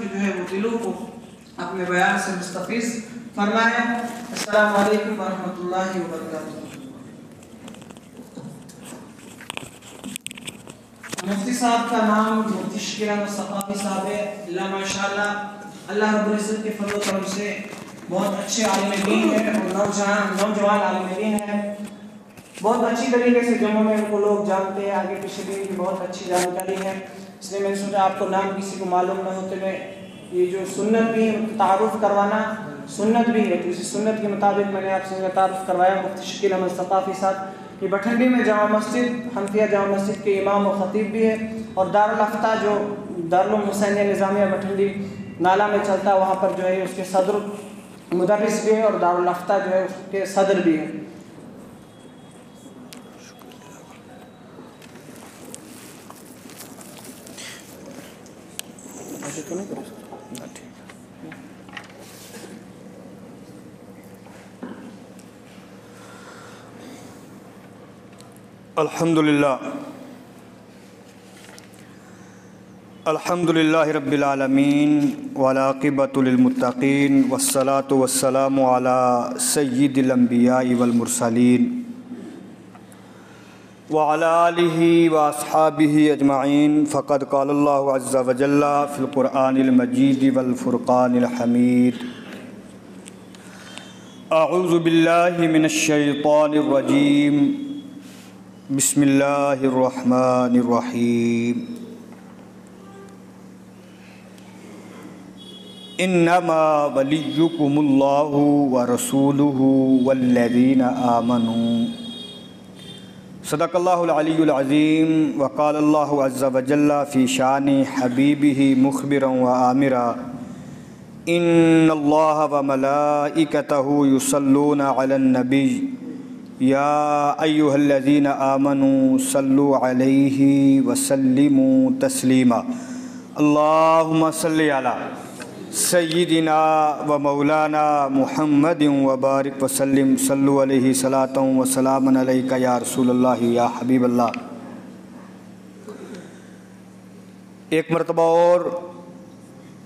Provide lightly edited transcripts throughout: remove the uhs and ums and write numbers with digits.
जो है वो दिलों को अपने बयान से मुस्तफ़ीज़ फरमाएं। अस्सलामु अलैकुम वरहमतुल्लाहि वबरकातुहू। मुफ्ती साहब का नाम मुफ्ती शकील अहमद सक़ाफ़ी साहब है। माशाअल्लाह अल्लाह रब्बुल इज़्ज़त के फज़ल करम से बहुत अच्छे आलिम दीन है और नौजवान आलिम दीन है। बहुत अच्छी तरीके से जम्मू में उनको लोग जानते हैं, आगे पीछे भी इनकी बहुत अच्छी जानकारी है। इसलिए मैंने सोचा आपको नाम किसी को मालूम न होते में ये जो सुन्नत भी है तारुफ़ करवाना सुन्नत भी है, तो इसी सुन्नत के मुताबिक मैंने आपसे तारुफ़ करवाया। मुफ्ती शकील अहमद सक़ाफ़ी साहब ये भटंडी में जामा मस्जिद हनफिया जामा मस्जिद के इमाम और ख़तीब भी है और दारुल अफ्ता जो दारुल उलूम हुसैनिया निज़ामिया भटंडी नाला में चलता है वहाँ पर जो है उसके सदर मुदर्रिस भी है और दारुल अफ्ता जो है उसके सदर भी है। अल्हम्दुलिल्लाहि रब्बिल आलमीन वल आक़िबतु लिल मुत्तक़ीन वस्सलातु वस्सलामु अला सय्यिदिल अंबियाइ वल मुरसलीन व अला आलिहि व अस्हाबिहि अजमाइन। फ़क़द क़ालल्लाहु अज़्ज़ा व जल्ला फ़िल क़ुरआनिल मजीद वल फ़ुरक़ानिल हमीद। अऊज़ु बिल्लाहि मिनश शैतानिर रजीम। बिस्मिल्लाहिर रहमानिर रहीम। इन्नमा वलियुकुमुल्लाहु व रसूलुहु वल्लज़ीना आमनू। सदक़ल्लाहुल अलियुल अज़ीम। व क़ालल्लाहु अज़्ज़ा व जल्ला फ़ी शानि हबीबिही मुख़बिरन व आमिरा। इन्नल्लाह व मलाइकतहु युसल्लूना अलन नबी या अय्युहल्लज़ीना आमनू सल्लु अलैहि व सल्लिमू तस्लीमा। अल्लाहुम्मा सल्लि अला सय्यिदिना व मौलाना मुहम्मदिन व बारिक व सल्लिम। सल्लु अलैहि सलातन व सलामन अलैका या रसूलल्लाह या हबीबल्लाह। एक मरतबा और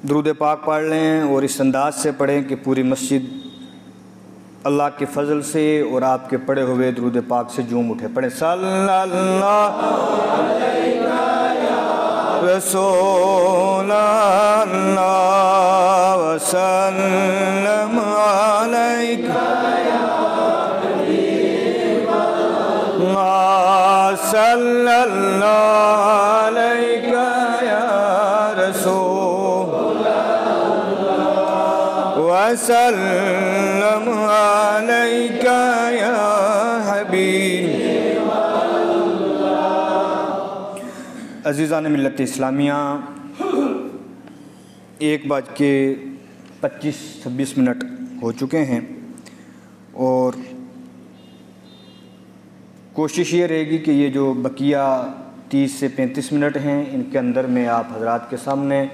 दुरूद पाक पढ़ लें और इस अंदाज से पढ़ें कि पूरी मस्जिद अल्लाह के फ़ज़ल से और आपके पढ़े हुए दुरूद पाक से झूम उठे। पढ़े सल्लल्लाहु अलैका या रसूल अल्लाह व सल्लम अलैका या हबीब अल्लाह। सल्लल्लाहु अलैका या रसूल अल्लाह व सल्लम अलैका या हबीब। अज़ीज़ान मिल्लत इस्लामिया, 1:25 हो चुके हैं और कोशिश ये रहेगी कि ये जो बकिया 30 से 35 मिनट हैं इनके अंदर में आप हज़रात के सामने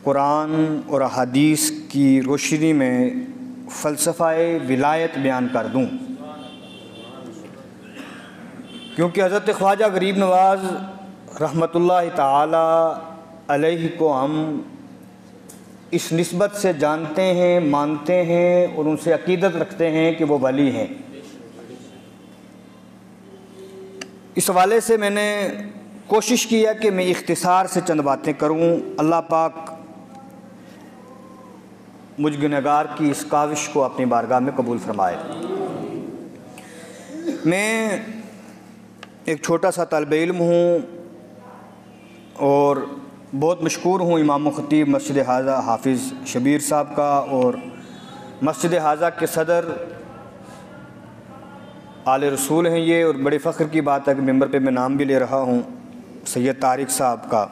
कुरान और हदीस की रोशनी में फ़लसफ़ाए विलायत बयान कर दूँ, क्योंकि हज़रत ख्वाजा गरीब नवाज़ रहमतुल्लाहि ताला अलैहि को हम इस निस्बत से जानते हैं, मानते हैं और उनसे अक़ीदत रखते हैं कि वो वली हैं। इस हवाले से मैंने कोशिश किया कि मैं इख्तिसार से चंद बातें करूं। अल्लाह पाक मुझ गुनहगार की इस काविश को अपनी बारगाह में कबूल फरमाए। मैं एक छोटा सा तलब इल्म हूँ और बहुत मशकूर हूँ इमाम ख़तीब मस्जिद हाज़ा हाफिज़ शबीर साहब का और मस्जिद हाज़ा के सदर आले रसूल हैं ये। और बड़े फ़ख्र की बात है कि मेंबर पे मैं नाम भी ले रहा हूँ सैयद तारिक साहब का,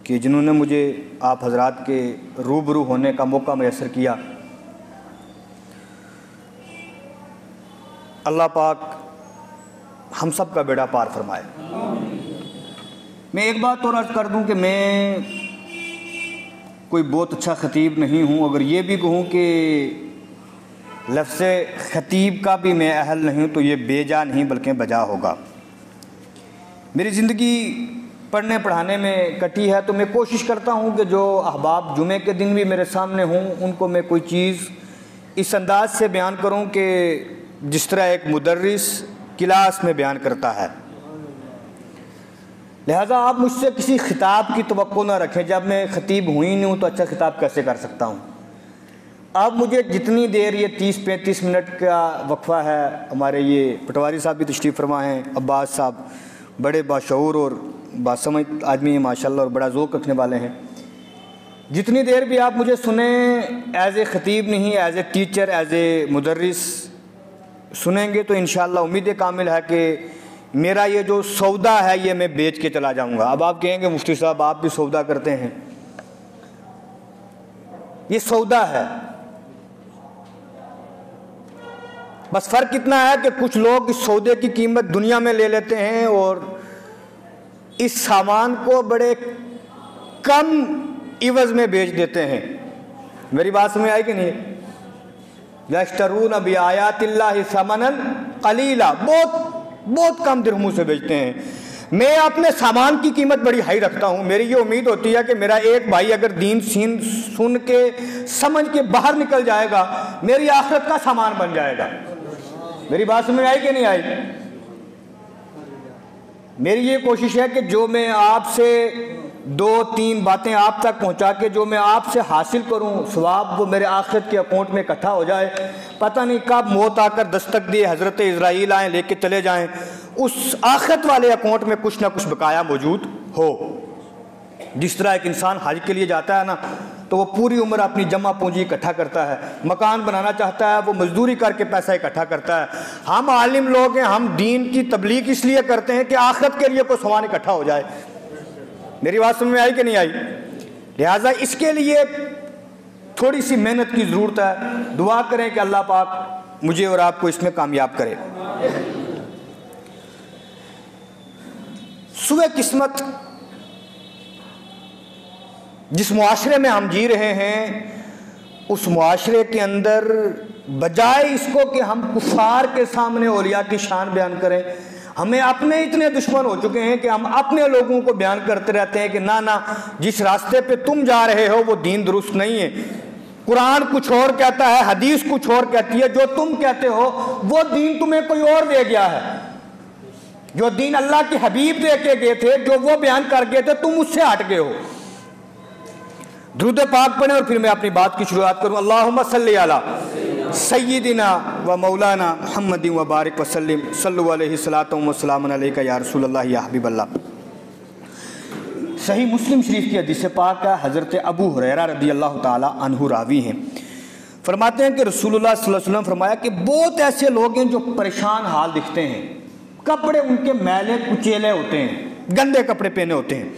कि जिन्होंने मुझे आप हज़रात के रूबरू होने का मौका मैसर किया। अल्लाह पाक हम सब का बेड़ा पार फरमाए। मैं एक बात और अर्ज़ कर दूं कि मैं कोई बहुत अच्छा ख़तीब नहीं हूं। अगर ये भी कहूं कि लफ्ज़ ख़तीब का भी मैं अहल नहीं हूं तो ये बेजा नहीं बल्कि बजा होगा। मेरी ज़िंदगी पढ़ने पढ़ाने में कटी है, तो मैं कोशिश करता हूँ कि जो अहबाब जुमे के दिन भी मेरे सामने हों उनको मैं कोई चीज़ इस अंदाज से बयान करूँ कि जिस तरह एक मुदर्रिस क्लास में बयान करता है। लिहाजा आप मुझसे किसी खिताब की तवक्को ना रखें। जब मैं ख़तीब हुई नहीं हूँ तो अच्छा खिताब कैसे कर सकता हूँ। अब मुझे जितनी देर ये 30-35 मिनट का वक्फ़ा है, हमारे ये पटवारी साहब भी तशरीफ़ फरमा हैं, अब्बास साहब बड़े बाशऊर और बासमझ आदमी हैं माशाल्लाह और बड़ा ज़ौक़ रखने वाले हैं। जितनी देर भी आप मुझे सुने एज़ ए ख़तीब नहीं, as a teacher, as a मुदर्रिस सुनेंगे तो इंशाअल्लाह उम्मीद कामिल है कि मेरा ये जो सौदा है ये मैं बेच के चला जाऊँगा। अब आप कहेंगे मुफ्ती साहब आप भी सौदा करते हैं, ये सौदा है। बस फ़र्क इतना है कि कुछ लोग इस सौदे की कीमत दुनिया में ले लेते हैं और इस सामान को बड़े कम इवज़ में बेच देते हैं। मेरी बात समझ आई कि नहीं? यश्तरून बिआयातिल्लाहि समनन कलीला, बहुत कम दिरहमों से बेचते हैं। मैं अपने सामान की कीमत बड़ी हाई रखता हूँ। मेरी ये उम्मीद होती है कि मेरा एक भाई अगर दीन सीन सुन के समझ के बाहर निकल जाएगा, मेरी आखिरत का सामान बन जाएगा। मेरी बात समझ आई कि नहीं आई? मेरी ये कोशिश है कि जो मैं आपसे 2-3 बातें आप तक पहुंचा के जो मैं आपसे हासिल करूं सवाब, वो मेरे आखिरत के अकाउंट में इकट्ठा हो जाए। पता नहीं कब मौत आकर दस्तक दिए हज़रत इज़राइल आए लेके चले जाएं, उस आखिरत वाले अकाउंट में कुछ ना कुछ बकाया मौजूद हो। जिस तरह एक इंसान हज के लिए जाता है ना, तो वो पूरी उम्र अपनी जमा पूंजी इकट्ठा करता है। मकान बनाना चाहता है, वो मजदूरी करके पैसा इकट्ठा करता है। हम आलिम लोग हैं, हम दीन की तबलीग इसलिए करते हैं कि आखिरत के लिए कोई सामान इकट्ठा हो जाए। मेरी बात समझ में आई कि नहीं आई? लिहाजा इसके लिए थोड़ी सी मेहनत की ज़रूरत है। दुआ करें कि अल्लाह पाक मुझे और आपको इसमें कामयाब करे। सुबह किस्मत जिस मुआशरे में हम जी रहे हैं, उस मुआशरे के अंदर बजाय इसको कि हम कुफार के सामने औलिया की शान बयान करें, हमें अपने इतने दुश्मन हो चुके हैं कि हम अपने लोगों को बयान करते रहते हैं कि ना ना, जिस रास्ते पे तुम जा रहे हो वो दीन दुरुस्त नहीं है। कुरान कुछ और कहता है, हदीस कुछ और कहती है, जो तुम कहते हो वो दीन तुम्हें कोई और दे गया है। जो दीन अल्लाह के हबीब दे के गए थे, जो वो बयान कर गए थे, तुम उससे हट गए हो। दुरूद पाक पढ़े और फिर मैं अपनी बात की शुरुआत करूँ। अल्लाहुम्मा सल्ली अला सय्यिदिना व मौलाना मुहम्मदिन व बारिक वसल्लिम सल्लल्लाहु अलैहि व सल्लम अलैका या रसूलल्लाह या हबीबल्लाह। सही मुस्लिम शरीफ की हदीस पाक है, हज़रत अबू हुरैरा रज़ी अल्लाह ताला अन्हु रावी हैं। फरमाते हैं कि रसूलुल्लाह सल्लल्लाहु अलैहि वसल्लम फरमाया कि बहुत ऐसे लोग हैं जो परेशान हाल दिखते हैं, कपड़े उनके मैले कुचेले होते हैं, गंदे कपड़े पहने होते हैं,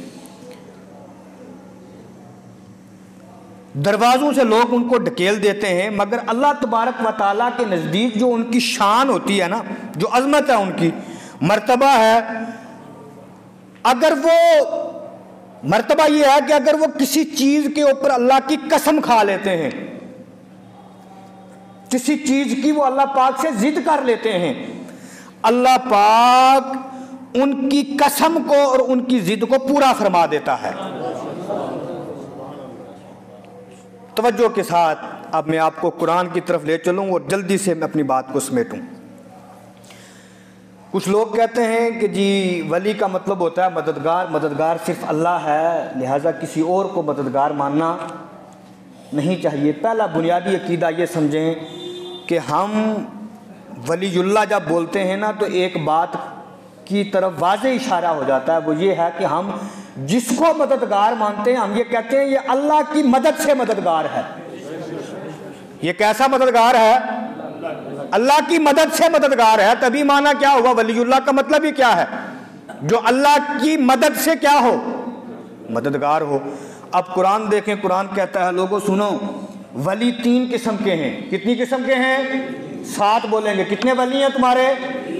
दरवाज़ों से लोग उनको ढकेल देते हैं, मगर अल्लाह तबारक व ताला के नज़दीक जो उनकी शान होती है ना, जो अज़मत है, उनकी मर्तबा है, अगर वो मर्तबा ये है कि अगर वो किसी चीज़ के ऊपर अल्लाह की कसम खा लेते हैं, किसी चीज़ की वो अल्लाह पाक से जिद कर लेते हैं, अल्लाह पाक उनकी कसम को और उनकी जिद को पूरा फरमा देता है। तवज्जो के साथ अब मैं आपको कुरान की तरफ ले चलूँ और जल्दी से मैं अपनी बात को समेटूँ। कुछ लोग कहते हैं कि जी वली का मतलब होता है मददगार, मददगार सिर्फ अल्लाह है, लिहाजा किसी और को मददगार मानना नहीं चाहिए। पहला बुनियादी अकीदा ये समझें कि हम वलीयुल्लाह जब बोलते हैं ना, तो एक बात की तरफ वाज़े इशारा हो जाता है, वो ये है कि हम जिसको मददगार मानते हैं, हम ये कहते हैं ये अल्लाह की मदद से मददगार है। ये कैसा मददगार है? अल्लाह की मदद से मददगार है। तभी माना क्या हुआ? वलीयुल्लाह का मतलब ही क्या है? जो अल्लाह की मदद से क्या हो? मददगार हो। अब कुरान देखें, कुरान कहता है लोगों सुनो, वली 3 किस्म के हैं। कितनी किस्म के हैं? 7 बोलेंगे। कितने वली हैं तुम्हारे?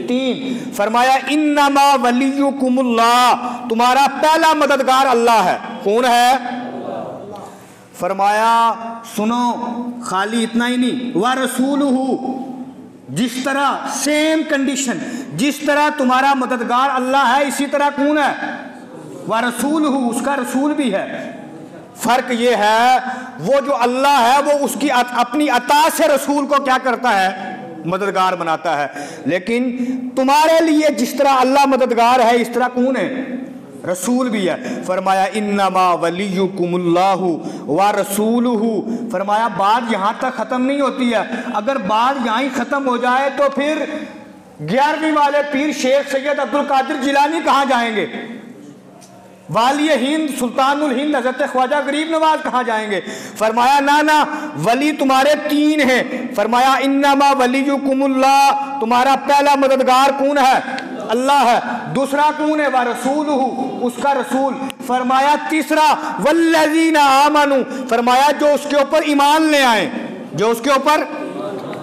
3। फरमाया इन्नमा वलियुकुमुल्लाह, तुम्हारा पहला मददगार अल्लाह है। कौन है? फरमाया सुनो, खाली इतना ही नहीं, व रसूलुहु, जिस तरह सेम कंडीशन, जिस तरह तुम्हारा मददगार अल्लाह है, इसी तरह कौन है? व रसूलहू, उसका रसूल भी है। फर्क ये है वो जो अल्लाह है वो उसकी अपनी अता से रसूल को क्या करता है, मददगार बनाता है। लेकिन तुम्हारे लिए जिस तरह अल्लाह मददगार है इस तरह कौन है, रसूल भी है। फरमाया इन्नमा वलियुकुमुल्लाहु व रसूलुहु। फरमाया बात यहाँ तक ख़त्म नहीं होती है, अगर बात यहाँ ही ख़त्म हो जाए तो फिर 11वीं वाले पीर शेख सैयद अब्दुल कादिर जिलानी कहाँ जाएंगे, वाली हिंद सुल्तानुल हिंद हजरत ख्वाजा गरीब नवाज कहाँ जाएंगे। फरमाया ना ना, वली तुम्हारे 3 हैं। फरमाया इन्नमा वलियुकुमुल्लाह, तुम्हारा पहला मददगार कौन है, अल्लाह है। दूसरा कौन है, व रसूलुहु, उसका रसूल। फरमाया तीसरा वल्लज़ीना आमनू, फरमाया जो उसके ऊपर ईमान ले आए, जो उसके ऊपर।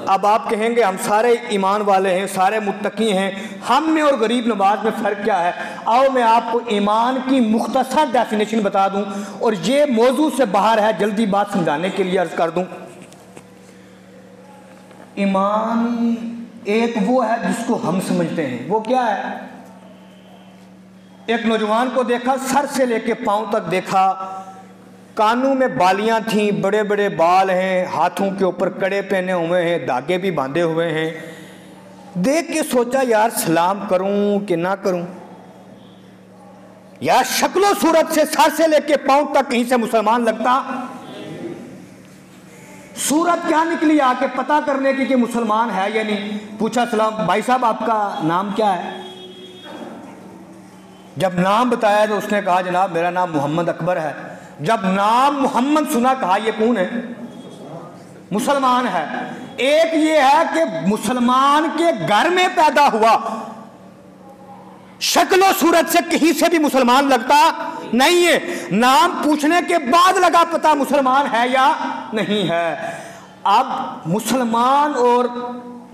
अब आप कहेंगे हम सारे ईमान वाले हैं, सारे मुत्तकी हैं, हम में और गरीब नवाज में फ़र्क क्या है। आओ मैं आपको ईमान की मुख्तसर डेफिनेशन बता दूं, और ये मौजू से बाहर है, जल्दी बात समझाने के लिए अर्ज कर दूं। ईमान एक वो है जिसको हम समझते हैं, वो क्या है। एक नौजवान को देखा, सर से लेके पांव तक देखा, कानों में बालियां थीं, बड़े बड़े बाल हैं, हाथों के ऊपर कड़े पहने हुए हैं, धागे भी बांधे हुए हैं। देख के सोचा यार सलाम करूं कि ना करूं। यार शक्लो सूरत से सर से लेके पांव तक कहीं से मुसलमान लगता। सूरत क्या निकली आके पता करने की कि मुसलमान है या नहीं। पूछा सलाम भाई साहब आपका नाम क्या है। जब नाम बताया तो उसने कहा जनाब मेरा नाम मोहम्मद अकबर है। जब नाम मोहम्मद सुना कहा ये कौन है, मुसलमान है। एक ये है कि मुसलमान के घर में पैदा हुआ, शक्लो सूरत से कहीं से भी मुसलमान लगता नहीं है, नाम पूछने के बाद लगा पता मुसलमान है या नहीं है। अब मुसलमान और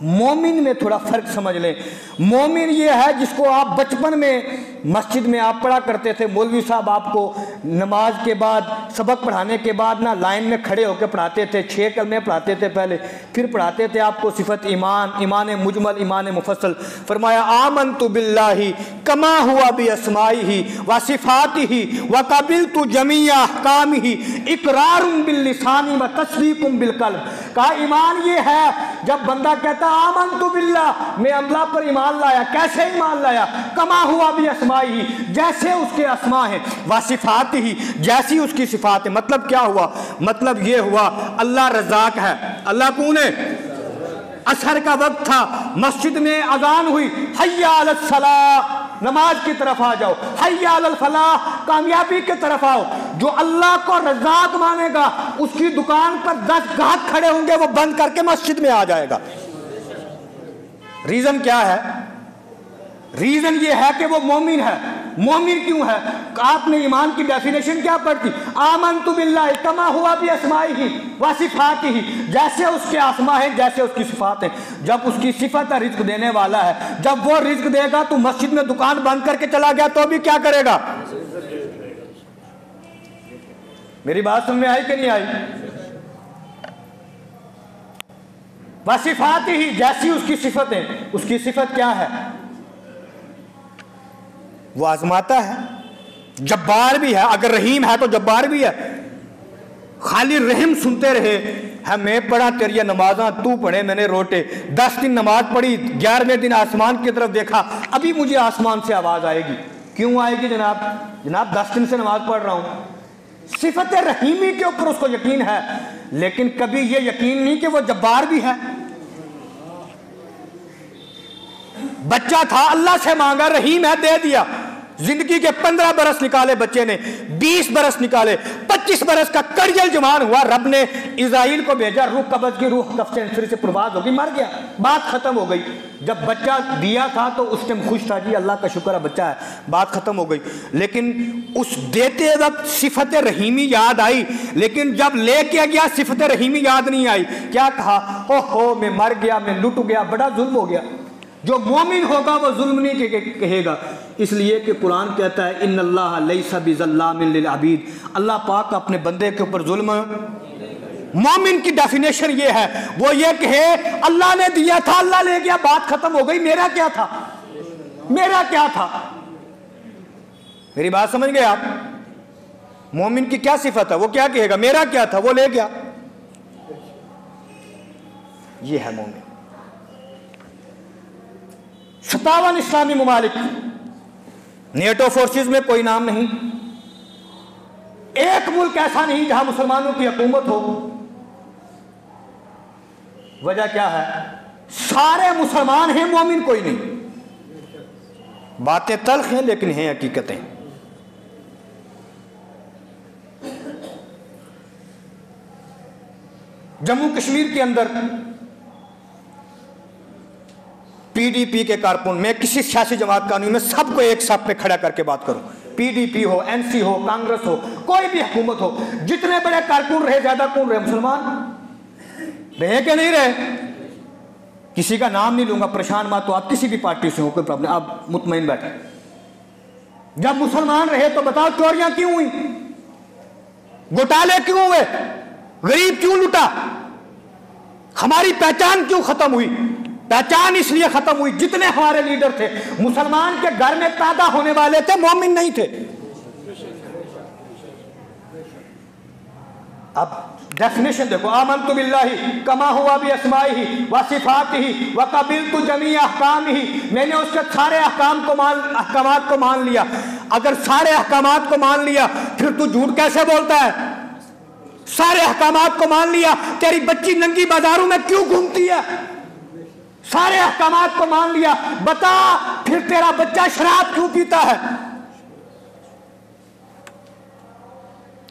मोमिन में थोड़ा फर्क समझ लें। मोमिन ये है जिसको आप बचपन में मस्जिद में आप पढ़ा करते थे, मौलवी साहब आपको नमाज के बाद सबक पढ़ाने के बाद ना लाइन में खड़े होकर पढ़ाते थे, 6 कलमे पढ़ाते थे पहले, फिर पढ़ाते थे आपको सिफत ईमान, ईमान मुजमल, ईमान मुफस्सल। फरमाया आमनतु बिल्लाहि कमा हुआ बि अस्माइहि व सिफातिहि व क़बिलतु जमीअ अहकामिहि इक़रारुन बिल लिसानी व तस्दीक़ुन बिल क़ल्ब। कहा ईमान ये है जब बंदा कहता आमनतु बिल्लाह, मैं अल्लाह पर ईमान लाया। कैसे ईमान लाया, कमा हुआ भी अस्माई, जैसे उसके अस्मा है, वासिफात ही, जैसी उसकी सिफात है। मतलब क्या हुआ, मतलब ये हुआ अल्लाह रज़ाक है। अल्लाह कौन है। असर का वक्त था, मस्जिद में अजान हुई, हय्या अलस सलाह, नमाज की तरफ आ जाओ, हय्या अलल फलाह, कामयाबी की तरफ आओ। जो अल्लाह को रज़ाक मानेगा उसकी दुकान पर 10 गाहक खड़े होंगे, वो बंद करके मस्जिद में आ जाएगा। रीजन क्या है, रीजन ये है कि वो मोमिन है। मोमिन क्यों है, आपने ईमान की डेफिनेशन क्या पढ़ती, आमनतु बिल्लाहि कमा हुआ भी अस्माइहि व सिफातिहि, जैसे उसके आसमा है जैसे उसकी सिफात है। जब उसकी सिफत है रिज्क देने वाला है, जब वो रिज्क देगा तो मस्जिद में दुकान बंद करके चला गया तो भी क्या करेगा। मेरी बात समझ में आई कि नहीं आई। वसिफातिहि, जैसी उसकी सिफत है, उसकी सिफत क्या है, वो आजमाता है। जब्बार भी है, अगर रहीम है तो जब्बार भी है। खाली रहम सुनते रहे है, मैं पढ़ा तेरी नमाजा, तू पढ़े मैंने रोटे। 10 दिन नमाज पढ़ी, 11वें दिन आसमान की तरफ देखा, अभी मुझे आसमान से आवाज आएगी। क्यों आएगी जनाब, जनाब 10 दिन से नमाज पढ़ रहा हूं। सिफत रहीमी के ऊपर उसको यकीन है, लेकिन कभी ये यकीन नहीं कि वो जब्बार भी है। बच्चा था, अल्लाह से मांगा, रहीम है, दे दिया। जिंदगी के 15 बरस निकाले बच्चे ने, 20 बरस निकाले, 25 बरस का कड़ियल जवान हुआ। रब ने इज़राइल को भेजा, रूह कब्ज़ की, रूह कफ्से से प्रवाद हो गई, मर गया, बात खत्म हो गई। जब बच्चा दिया था तो उस टाइम खुश था, जी अल्लाह का शुक्र है बच्चा है, बात खत्म हो गई। लेकिन उस देते वक्त सिफत रहीमी याद आई, लेकिन जब लेके गया सिफत रहीमी याद नहीं आई। क्या कहा, ओहो मैं मर गया, मैं लुट गया, बड़ा जुल्म हो गया। जो मोमिन होगा वो जुल्म नहीं कहेगा, इसलिए कि कुरान कहता है इन्नल्लाह लैसा बिज़ल्लामिन लिल अबीद, अल्लाह पाक अपने बंदे के ऊपर जुल्म। मोमिन की डेफिनेशन ये है, वो ये कहे अल्लाह ने दिया था, अल्लाह ले गया, बात खत्म हो गई, मेरा क्या था, मेरा क्या था। मेरी बात समझ गए आप? मोमिन की क्या सिफत है? वो क्या कहेगा? मेरा क्या था वो ले गया। ये है मोमिन। 57 इस्लामी ममालिक, नेटो फोर्सेस में कोई नाम नहीं, एक मुल्क ऐसा नहीं जहां मुसलमानों की हुकूमत हो। वजह क्या है? सारे मुसलमान हैं, मोमिन कोई नहीं। बातें तल्ख हैं लेकिन हैं हकीकतें। जम्मू कश्मीर के अंदर पीडीपी के कारकुन, मैं किसी सियासी जमात का नहीं, मैं सबको एक साथ पे खड़ा करके बात करूं, पीडीपी हो, एनसी हो, कांग्रेस हो, कोई भी हुकूमत हो, जितने बड़े कारकुन रहे, ज्यादा कौन रहे? मुसलमान रहे कि नहीं रहे? किसी का नाम नहीं लूंगा, परेशान मत हो, आप किसी भी पार्टी से हो, कोई प्रॉब्लम, आप मुतमईन बैठे। जब मुसलमान रहे तो बताओ चोरियां क्यों हुई, घोटाले क्यों हुए, गरीब क्यों लुटा, हमारी पहचान क्यों खत्म हुई? पहचान इसलिए खत्म हुई, जितने हमारे लीडर थे मुसलमान के घर में पैदा होने वाले थे, मोमिन नहीं थे। अब डेफिनेशन देखो, आमन्तु बिल्लाहि कमा हुआ भी अस्माइही व सिफातिही व क़बिलतु जमी अहकामिही, मैंने उसके सारे अहकामात को मान लिया। अगर सारे अहकामात को मान लिया फिर तू झूठ कैसे बोलता है? सारे अहकामात को मान लिया, तेरी बच्ची नंगी बाजारों में क्यों घूमती है? सारे अहकामात को मान लिया, बता फिर तेरा बच्चा शराब क्यों पीता है?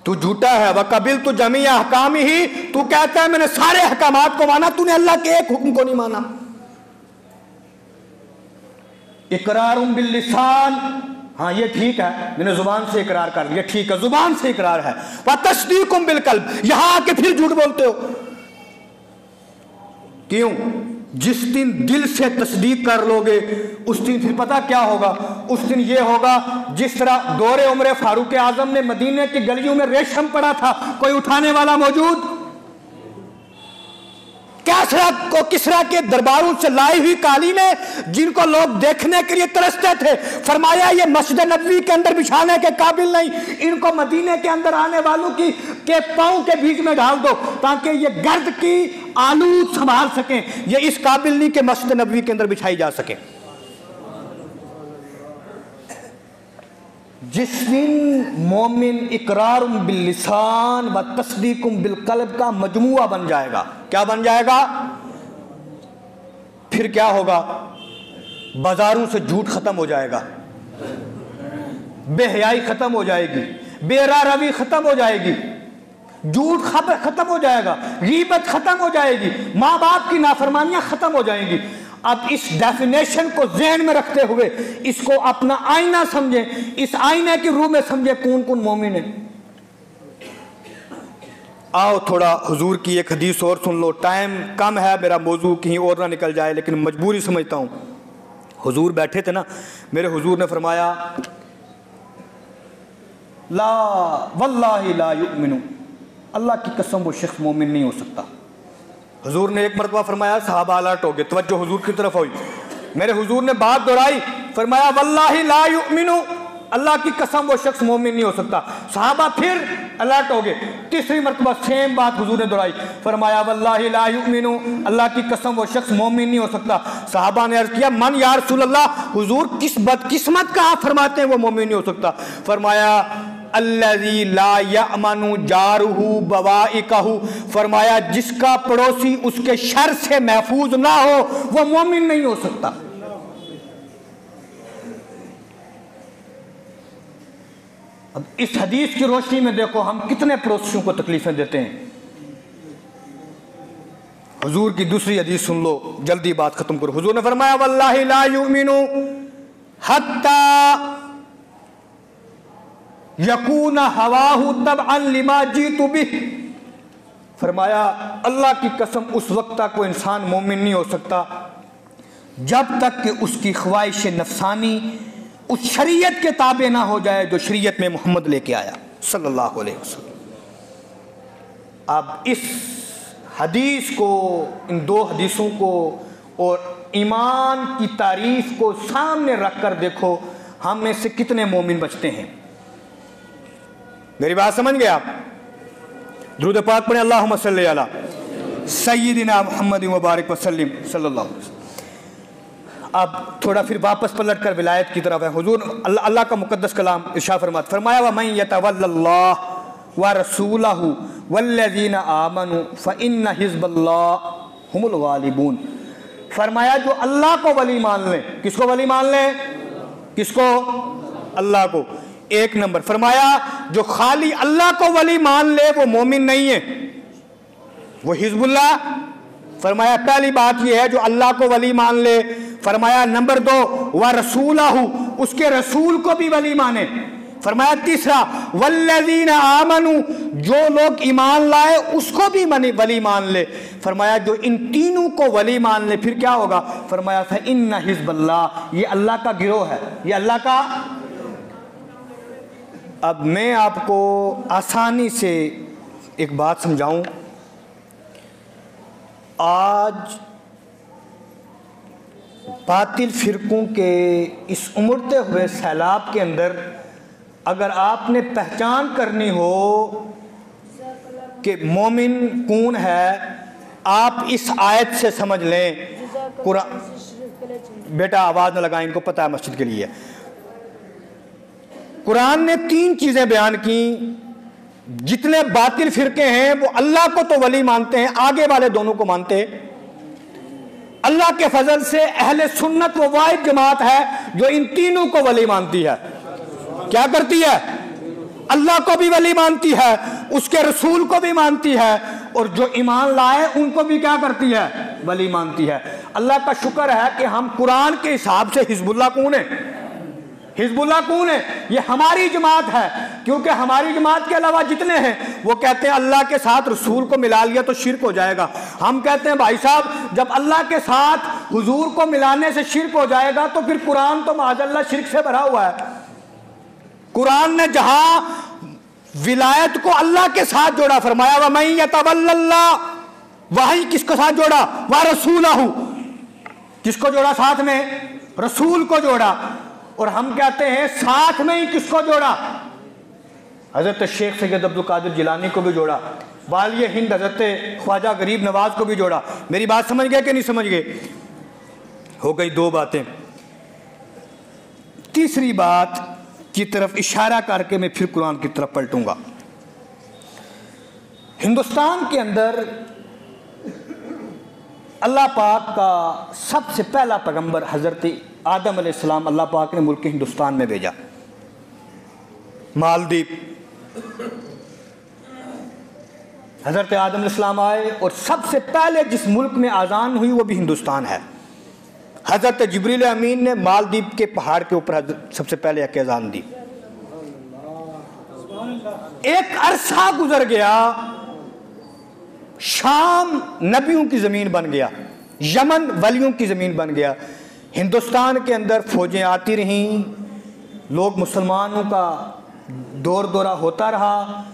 तू झूठा है। वह कबिल तू जमी अहकाम ही, तू कहता है मैंने सारे अहकामात को माना, तूने अल्लाह के एक हुक्म को नहीं माना। इकरार बिल लिसान, हाँ ये ठीक है, मैंने जुबान से इकरार कर लिया, ठीक है, जुबान से इकरार है। वह तस्दीकुम बिल कल्ब, यहां आके फिर झूठ बोलते हो क्यों? जिस दिन दिल से तस्दीक कर लोगे उस दिन फिर पता क्या होगा? उस दिन ये होगा जिस तरह दौरे उम्र फारूक आजम ने मदीने की गलियों में रेशम पड़ा था, कोई उठाने वाला मौजूद? किसरा के दरबारों से लाई हुई कालीनें जिनको लोग देखने के लिए तरसते थे, फरमाया ये मस्जिद नबवी के अंदर बिछाने के काबिल नहीं, इनको मदीने के अंदर आने वालों के पांव के बीच में डाल दो ताकि ये गर्द की आलूद संभाल सकें, ये इस काबिल नहीं कि मस्जिद नबवी के अंदर बिछाई जा सके। जिस दिन मोमिन इकरार बिल लिसान व तस्दीकुम बिल कल्ब का मजमुआ बन जाएगा, क्या बन जाएगा? फिर क्या होगा? बाजारों से झूठ खत्म हो जाएगा, बेहयाई खत्म हो जाएगी, बेरारवी खत्म हो जाएगी, झूठ खत्म हो जाएगा, गीबत खत्म हो जाएगी, माँ बाप की नाफरमानियां खत्म हो जाएंगी। अब इस डेफिनेशन को ज़हन में रखते हुए इसको अपना आईना समझे, इस आईने की रूह में समझे कौन कौन मोमिन है। आओ थोड़ा हुजूर की एक हदीस और सुन लो, टाइम कम है, मेरा मौजू कहीं और ना निकल जाए, लेकिन मजबूरी समझता हूँ। हुजूर बैठे थे ना, मेरे हुजूर ने फरमाया ला वल्लाहि ला युमिनु, अल्लाह की कसम वो शख्स मोमिन नहीं हो सकता। हुजूर ने एक मरतबा फरमाया, सहाबा अलर्ट हो गए, तवज्जो हुजूर की तरफ हुई, मेरे हुजूर ने बात दोहराई, फरमाया वल्लाहि ला युमिनु, अल्लाह की कसम वो शख्स मोमिन नहीं हो सकता। सहाबा फिर अलर्ट हो गए, तीसरी मरतबा सेम बात हुजूर ने दोहराई, फरमाया वल्लाहि ला युमिनु, अल्लाह की कसम वो शख्स मोमिन नहीं हो सकता। सहाबा ने अर्ज किया मन या रसूल अल्लाह, हुजूर किस बदकिस्मत का आप फरमाते हैं वो मोमिन नहीं हो सकता? फरमाया अल्लज़ी ला यअमनु जारुहु बवाइकहु, फरमाया जिसका पड़ोसी उसके शर से महफूज ना हो वो मोमिन नहीं हो सकता। अब इस हदीस की रोशनी में देखो हम कितने पड़ोसियों को तकलीफें देते हैं। हुजूर की दूसरी हदीस सुन लो, जल्दी बात खत्म करो। हुजूर ने फरमाया वल्लाहि ला युमिनु हत्ता यकून हवाहु तबअन लिमा जीतु बिह, फरमाया अल्लाह की कसम उस वक्त तक कोई इंसान मोमिन नहीं हो सकता जब तक कि उसकी ख्वाहिश नफसानी उस शरीयत के ताबे ना हो जाए जो शरीयत में मोहम्मद लेके आया सल्लल्लाहु अलैहि वसल्लम। अब इस हदीस को, इन दो हदीसों को और ईमान की तारीफ को सामने रख कर देखो हम में से कितने मोमिन बचते हैं। मेरी बात समझ गए आप? दुरूद पाक पढ़े, अल्लाहुम्मा सल्ली अला सय्यिदिना मुहम्मद व बारिक वसल्लिम सल्लल्लाहु अलैहि वसल्लम। अब थोड़ा फिर वापस पलट कर विलायत की तरफ है। हुजूर अल्लाह का मुकद्दस कलाम इरशाद फरमाया व मन यतवल्लल्लाह व रसूलहु वल्लज़ीना आमनु फ़इन्न हिज़्बल्लाह हुमुल गालिबून। फरमाया जो अल्लाह को वली मान ले, किसको वली मान ले? किसको? अल्लाह को। एक नंबर। फरमाया जो खाली अल्लाह को वली मान ले वो मोमिन नहीं है, वो हिजबुल्लाह। फरमाया पहली बात यह है जो अल्लाह को वली मान ले। फरमाया नंबर 2 व रसूलहु, उसके रसूल को भी वली माने। फरमाया तीसरा वल्लज़ीना आमनु, जो लोग ईमान लाए उसको भी वली मान ले। फरमाया जो इन तीनों को वली मान ले फिर क्या होगा? फरमाया फ़इन्न हिज़्बल्लाह, ये अल्लाह का गिरोह है, ये अल्लाह का। अब मैं आपको आसानी से एक बात समझाऊं। आज बातिल फिरकों के इस उमड़ते हुए सैलाब के अंदर अगर आपने पहचान करनी हो कि मोमिन कौन है, आप इस आयत से समझ लें। कुरान, बेटा आवाज़ न लगाएं, इनको पता है मस्जिद के लिए। कुरान ने 3 चीज़ें बयान की। जितने बातिल फिरके हैं वो अल्लाह को तो वली मानते हैं, आगे वाले दोनों को मानते हैं। अल्लाह के फजल से अहले सुन्नत वो वाहिद जमात है जो इन तीनों को वली मानती है। क्या करती है? अल्लाह को भी वली मानती है, उसके रसूल को भी मानती है, और जो ईमान लाए उनको भी क्या करती है? वली मानती है। अल्लाह का शुक्र है कि हम कुरान के हिसाब से हिजबुल्लाह कौन है? हिजबुल्लाह कौन है? ये हमारी जमात है, क्योंकि हमारी जमात के अलावा जितने हैं वो कहते हैं अल्लाह के साथ रसूल को मिला लिया तो शिरक हो जाएगा। हम कहते हैं भाई साहब जब अल्लाह के साथ हुजूर को मिलाने से शिरक हो जाएगा तो फिर कुरान तो माज़अल्लाह शिरक से भरा हुआ है। कुरान ने जहां विलायत को अल्लाह के साथ जोड़ा, फरमाया व मन यतवल्लल्लाह, वही किसको साथ जोड़ा? व रसूलहु, किसको जोड़ा साथ में? रसूल को जोड़ा। और हम कहते हैं साथ में ही किसको जोड़ा? हजरत शेख सैयद अब्दुल कादिर जिलानी को भी जोड़ा, वालिय हिंद हजरत ख्वाजा गरीब नवाज को भी जोड़ा। मेरी बात समझ गए कि नहीं समझ गए? हो गई 2 बातें। तीसरी बात की तरफ इशारा करके मैं फिर कुरान की तरफ पलटूंगा। हिंदुस्तान के अंदर अल्लाह पाक का सबसे पहला पैगंबर हजरत आदम अलैहिस्सलाम अल्लाह पाक ने मुल्क हिंदुस्तान में भेजा, मालदीप। हजरत आदम अलैहिस्सलाम आए और सबसे पहले जिस मुल्क में आज़ान हुई वो भी हिंदुस्तान है। हजरत जिब्रील अमीन ने मालदीप के पहाड़ के ऊपर सबसे पहले एक अज़ान दी। एक अरसा गुजर गया, शाम नबियों की ज़मीन बन गया, यमन वलियों की ज़मीन बन गया। हिंदुस्तान के अंदर फ़ौजें आती रहीं, लोग मुसलमानों का दौर दौरा होता रहा।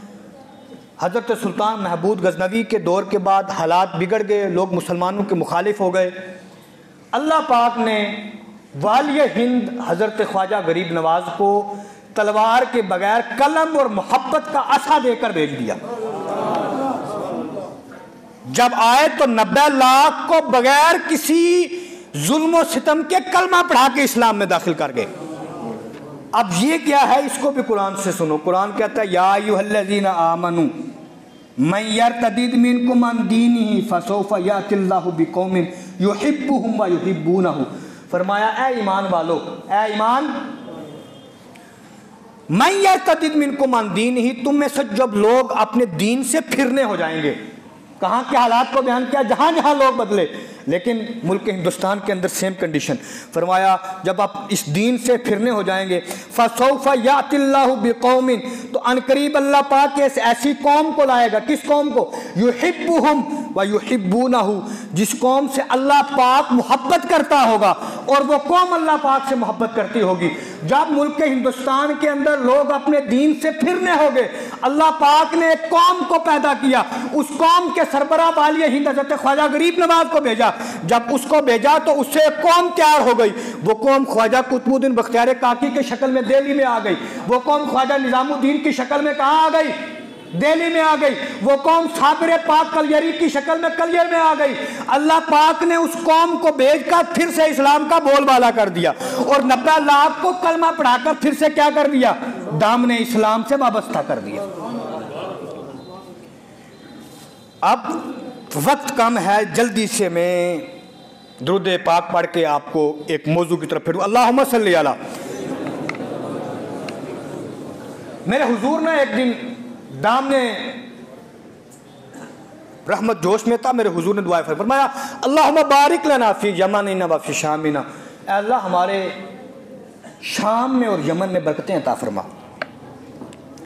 हज़रत सुल्तान महमूद गजनवी के दौर के बाद हालात बिगड़ गए, लोग मुसलमानों के मुखालिफ हो गए। अल्लाह पाक ने वालिय हिंद हज़रत ख्वाजा गरीब नवाज को तलवार के बगैर कलम और मोहब्बत का आसा देकर भेज दिया। जब आए तो 90 लाख को बगैर किसी जुल्म और सितम के कलमा पढ़ा के इस्लाम में दाखिल कर गए। अब ये क्या है, इसको भी कुरान से सुनो। कुरान कहता है या अय्युहल्लज़ीना आमनू मन यर्तदिद मिनकुम अन दीनिही फसौफा यातिल्लाहु बिकौमिन युहिब्बुहुम व युहिब्बूनहु। फरमाया ए ईमान वालो, ए ईमान, मन यर्तदिद मिनकुम अन दीनिही, तुम में से जब लोग अपने दीन से फिरने हो जाएंगे। कहाँ के हालात को बयान किया? जहाँ जहाँ लोग बदले, लेकिन मुल्क हिंदुस्तान के अंदर सेम कंडीशन। फरमाया जब आप इस दीन से फिरने हो जाएंगे फसौफा यातिल्लाहु बिकौमिन, तो अनकरीब अल्लाह पाक ऐसी कौम को लाएगा। किस कौम को? युहिब्बुहुम, व युहिब्बूनहु, जिस कौम से अल्लाह पाक मोहब्बत करता होगा और वो कौम अल्लाह पाक से मोहब्बत करती होगी। जब मुल्क के हिंदुस्तान के अंदर लोग अपने दीन से फिरने हो गए, अल्लाह पाक ने एक कौम को पैदा किया, उस कौम के सरबराह वाली हिंद हज़रत ख्वाजा गरीब नवाज को भेजा। जब उसको भेजा तो उससे एक कौम तैयार हो गई। वो कौम ख्वाजा कुतुबुद्दीन बख्तियार काकी की शक्ल में दिल्ली में आ गई। वो कौम ख्वाजा निजामुद्दीन की शक्ल में कहाँ आ गई? दिल्ली में आ गई। वो कौम साबिर पाक कलियरी की शक्ल में कलियर में आ गई। अल्लाह पाक ने उस कौम को भेजकर फिर से इस्लाम का बोलबाला कर दिया और 90 लाख को कलमा पढ़ाकर फिर से क्या कर दिया? दामने इस्लाम से वाबस्ता कर दिया। अब वक्त कम है, जल्दी से मैं दुरूद पाक पढ़ के आपको एक मौजू की तरफ फिरूं। अल्लाहुम्मा सल्ली अला। मेरे हुजूर ने एक दिन दामने रहमत जोश में था, मेरे हुजूर ने दुआ फरमाया, अल्लाहुम्मा बारिक लना फी यमनिना व फी शामिना, अल्लाह हमारे शाम में और यमन में बरकतें अता फरमा।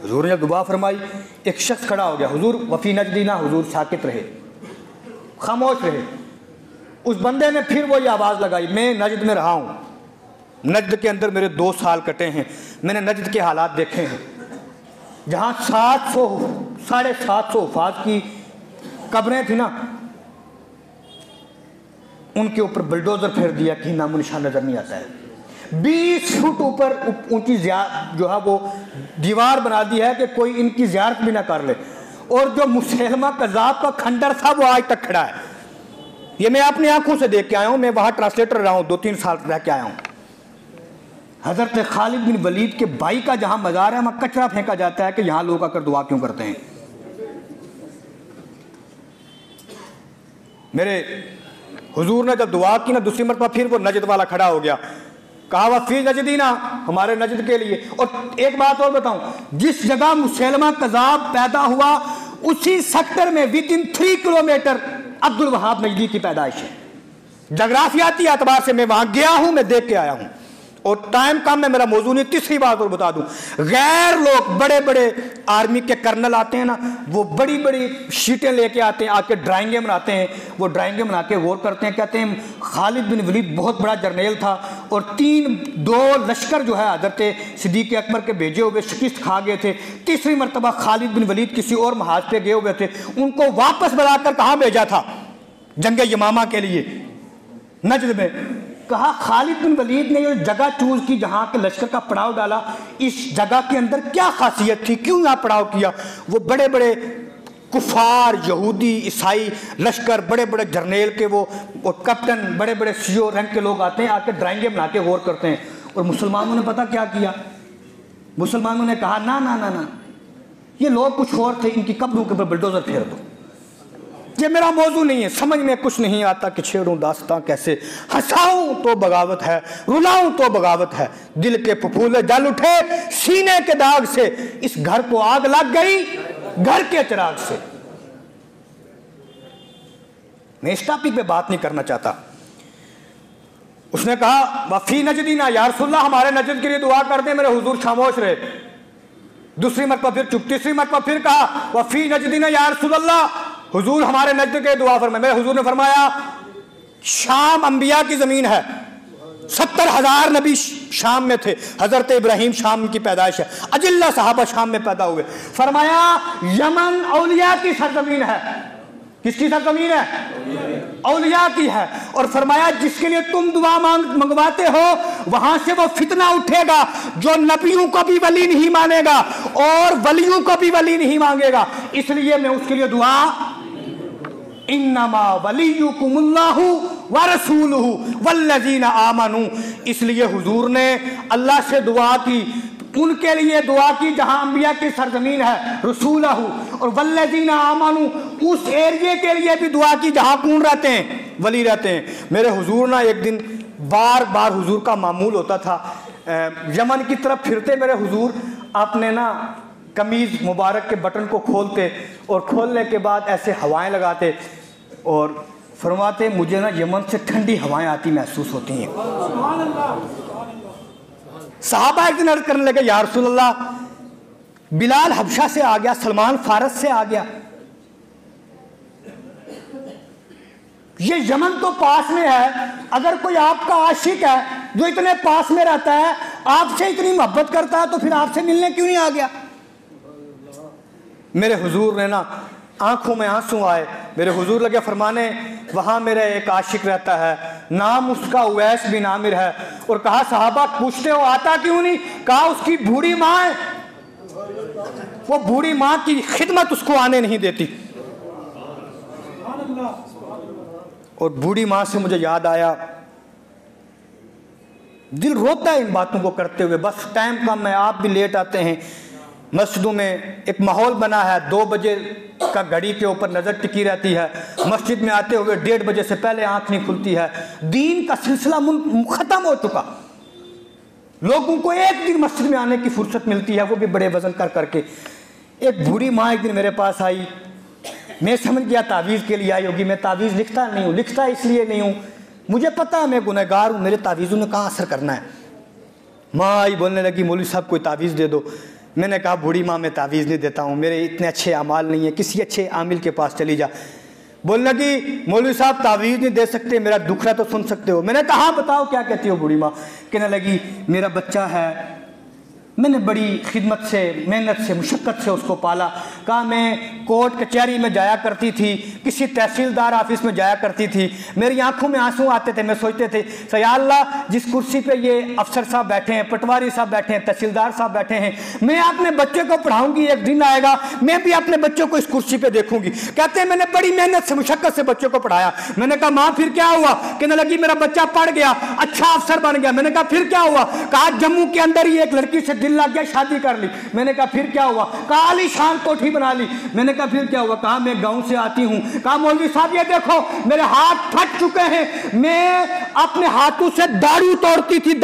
हुजूर ने दुआ फरमाई, एक शख्स खड़ा हो गया, हुजूर वफी नजदीना, हुजूर साकित रहे, खामोश रहे। उस बंदे ने फिर वही आवाज़ लगाई, मैं नजद में रहा हूँ, नजद के अंदर मेरे 2 साल कटे हैं, मैंने नजद के हालात देखे हैं, जहाँ 750 हुफाज की कब्रें थी ना, उनके ऊपर बुलडोजर फेर दिया कि नामो निशान नजर नहीं आता है। 20 फुट ऊपर ऊंची जो है वो दीवार बना दी है कि कोई इनकी ज़ियारत भी ना कर ले। और जो मुसलमा कज़ाब का खंडर था वो आज तक खड़ा है। ये मैं अपनी आंखों से देख के आया हूँ, मैं वहाँ ट्रांसलेटर रहा हूँ, 2-3 साल रह के आया हूँ। हज़रत खालिद बिन वलीद के भाई का जहाँ मज़ार है वहाँ कचरा फेंका जाता है कि यहाँ लोग आकर दुआ क्यों करते हैं। मेरे हुजूर ने जब दुआ की ना, दूसरी मरतबा फिर वो नजद वाला खड़ा हो गया, कहा वह फी नजदीना, हमारे नजद के लिए। और एक बात और बताऊं, जिस जगह मुसलमा कज़ाब पैदा हुआ उसी सेक्टर में विदिन 3 किलोमीटर अब्दुल वहाब नजदी की पैदाइश है। जगराफियाती एतबार से मैं वहां गया हूं, मैं देख के आया हूं। और टाइम कम है, मेरा मौजू नहीं। तीसरी बात और बता दूं, गैर लोग बड़े बड़े आर्मी के कर्नल आते हैं ना, वो बड़ी बड़ी शीटें लेके आते हैं, आके ड्राइंगें बनाते हैं। वो ड्राइंगें बना के गौर करते हैं, कहते हैं खालिद बिन वलीद बहुत बड़ा जर्नैल था और 2 लश्कर जो है हज़रत सिद्दीक़ अकबर के भेजे हुए शिकस्त खा गए थे। तीसरी मरतबा खालिद बिन वलीद किसी और महाज पे गए हुए थे, उनको वापस बुलाकर कहाँ भेजा था? जंग यमामा के लिए, नजद में। कहा खालिद बिन वलीद ने ये जगह चूज की जहां के लश्कर का पड़ाव डाला, इस जगह के अंदर क्या खासियत थी, क्यों यहाँ पड़ाव किया? वो बड़े बड़े कुफार, यहूदी, ईसाई लश्कर, बड़े बड़े जर्नेल के वो कैप्टन, बड़े बड़े सीओ रैंक के लोग आते हैं, आके ड्राइंगें बना के गौर करते हैं। और मुसलमानों ने पता क्या किया? मुसलमानों ने कहा ना ना ना ना, ये लोग कुछ और थे, इनकी कब्रों के ऊपर बुलडोजर फेर दो। ये मेरा मौजू नहीं है, समझ में कुछ नहीं आता कि छेड़ूं दास्तां कैसे, हंसाऊं तो बगावत है, रुलाऊं तो बगावत है, दिल के फफूले जल उठे सीने के दाग से, इस घर को आग लग गई घर के चिराग से। मैं इस टॉपिक पे बात नहीं करना चाहता। उसने कहा वफी नजदीना, या रसूलल्लाह हमारे नजद के लिए दुआ कर दे। मेरे हुजूर खामोश रहे। दूसरी मरतबा फिर चुप, तीसरी मरतबा फिर कहा वफी नजदीना या रसूलल्लाह, हुजूर हमारे नजद के दुआ फरमाए। मेरे हुजूर ने फरमाया शाम अंबिया की जमीन है, 70,000 नबी शाम में थे, हजरत इब्राहिम शाम की पैदाइश है, अजिल्ला साहबा शाम में पैदा हुए। फरमाया यमन औलिया की सरजमीन है। किसकी सरजमीन है? औलिया की है। और फरमाया जिसके लिए तुम दुआ मंगवाते हो वहां से वो फितना उठेगा जो नबियों को भी वली नहीं मानेगा और वलियों को भी वली नहीं मांगेगा। इसलिए मैं उसके लिए दुआ, इन्नमा वलियुकुमुल्लाहु व रसूलुहु वल्लज़ीना आमनू, इसलिए हुजूर ने अल्लाह से दुआ की, उनके लिए दुआ की जहां अंबिया की सरजमीन है, रसूलहु, और वल्लज़ीना आमनू, उस एरिया के लिए भी दुआ की जहां कौन रहते हैं? वली रहते हैं। मेरे हुजूर ना एक दिन बार बार हुजूर का मामूल होता था, यमन की तरफ फिरते मेरे हुजूर अपने ना कमीज़ मुबारक के बटन को खोलते और खोलने के बाद ऐसे हवाएं लगाते और फरमाते मुझे ना यमन से ठंडी हवाएं आती महसूस होती हैं। साहबा एक दिन अर्ज करने लगे या रसूलल्लाह, बिलाल हबशा से आ गया, सलमान फारस से आ गया, ये यमन तो पास में है, अगर कोई आपका आशिक है जो इतने पास में रहता है, आपसे इतनी मोहब्बत करता है, तो फिर आपसे मिलने क्यों नहीं आ गया? मेरे हुजूर ने ना आंखों में आंसू आए, मेरे हुजूर लगे फरमाने वहाँ मेरा एक आशिक रहता है, नाम उसका उवैस बिन आमिर है। और कहा सहाबा पूछते हो आता क्यों नहीं? कहा उसकी बूढ़ी माँ है, वो बूढ़ी माँ की खिदमत उसको आने नहीं देती। और बूढ़ी माँ से मुझे याद आया, दिल रोता है इन बातों को करते हुए। बस टाइम कम है, आप भी लेट आते हैं। मस्जिदों में एक माहौल बना है, 2 बजे का घड़ी के ऊपर नज़र टिकी रहती है, मस्जिद में आते हुए 1:30 बजे से पहले आंख नहीं खुलती है। दीन का सिलसिला ख़त्म हो चुका। लोगों को एक दिन मस्जिद में आने की फुर्सत मिलती है, वो भी बड़े वजन कर करके। एक बूढ़ी माँ एक दिन मेरे पास आई, मैं समझ गया तावीज़ के लिए आई होगी। मैं तावीज़ लिखता नहीं हूँ, लिखता इसलिए नहीं हूँ, मुझे पता है मैं गुनहगार हूँ, मेरे तावीज़ों ने कहाँ असर करना है। माँ आई, बोलने लगी मौलवी साहब कोई तावीज़ दे दो। मैंने कहा बूढ़ी माँ मैं तावीज़ नहीं देता हूँ, मेरे इतने अच्छे अमाल नहीं है, किसी अच्छे आमिल के पास चली जा। बोलने लगी मौलवी साहब तावीज़ नहीं दे सकते, मेरा दुखड़ा तो सुन सकते हो। मैंने कहा बताओ क्या कहती हो बूढ़ी माँ? कहने लगी मेरा बच्चा है, मैंने बड़ी खिदमत से, मेहनत से, मुशक्क़त से उसको पाला। कहा मैं कोर्ट कचहरी में जाया करती थी, किसी तहसीलदार ऑफिस में जाया करती थी, मेरी आंखों में आंसू आते थे। मैं सोचते थे या अल्लाह जिस कुर्सी पे ये अफसर साहब बैठे हैं, पटवारी साहब बैठे हैं, तहसीलदार साहब बैठे हैं, मैं अपने बच्चे को पढ़ाऊंगी, एक दिन आएगा मैं भी अपने बच्चों को इस कुर्सी पर देखूंगी। कहते हैं मैंने बड़ी मेहनत से, मुशक्क़त से बच्चों को पढ़ाया। मैंने कहा माँ फिर क्या हुआ? कहने लगी मेरा बच्चा पढ़ गया, अच्छा अफसर बन गया। मैंने कहा फिर क्या हुआ? कहा जम्मू के अंदर ही एक लड़की से लग गया, शादी कर ली। मैंने कहा फिर क्या हुआ? कहा आलीशान कोठी बना ली। मैंने कहा फिर क्या हुआ? कहा मैं गांव से आती हूं। कहा मौलवी साहब ये देखो मेरे हाथ फट चुके हैं, मैं अपने हाथों से दारू तोड़ती थी,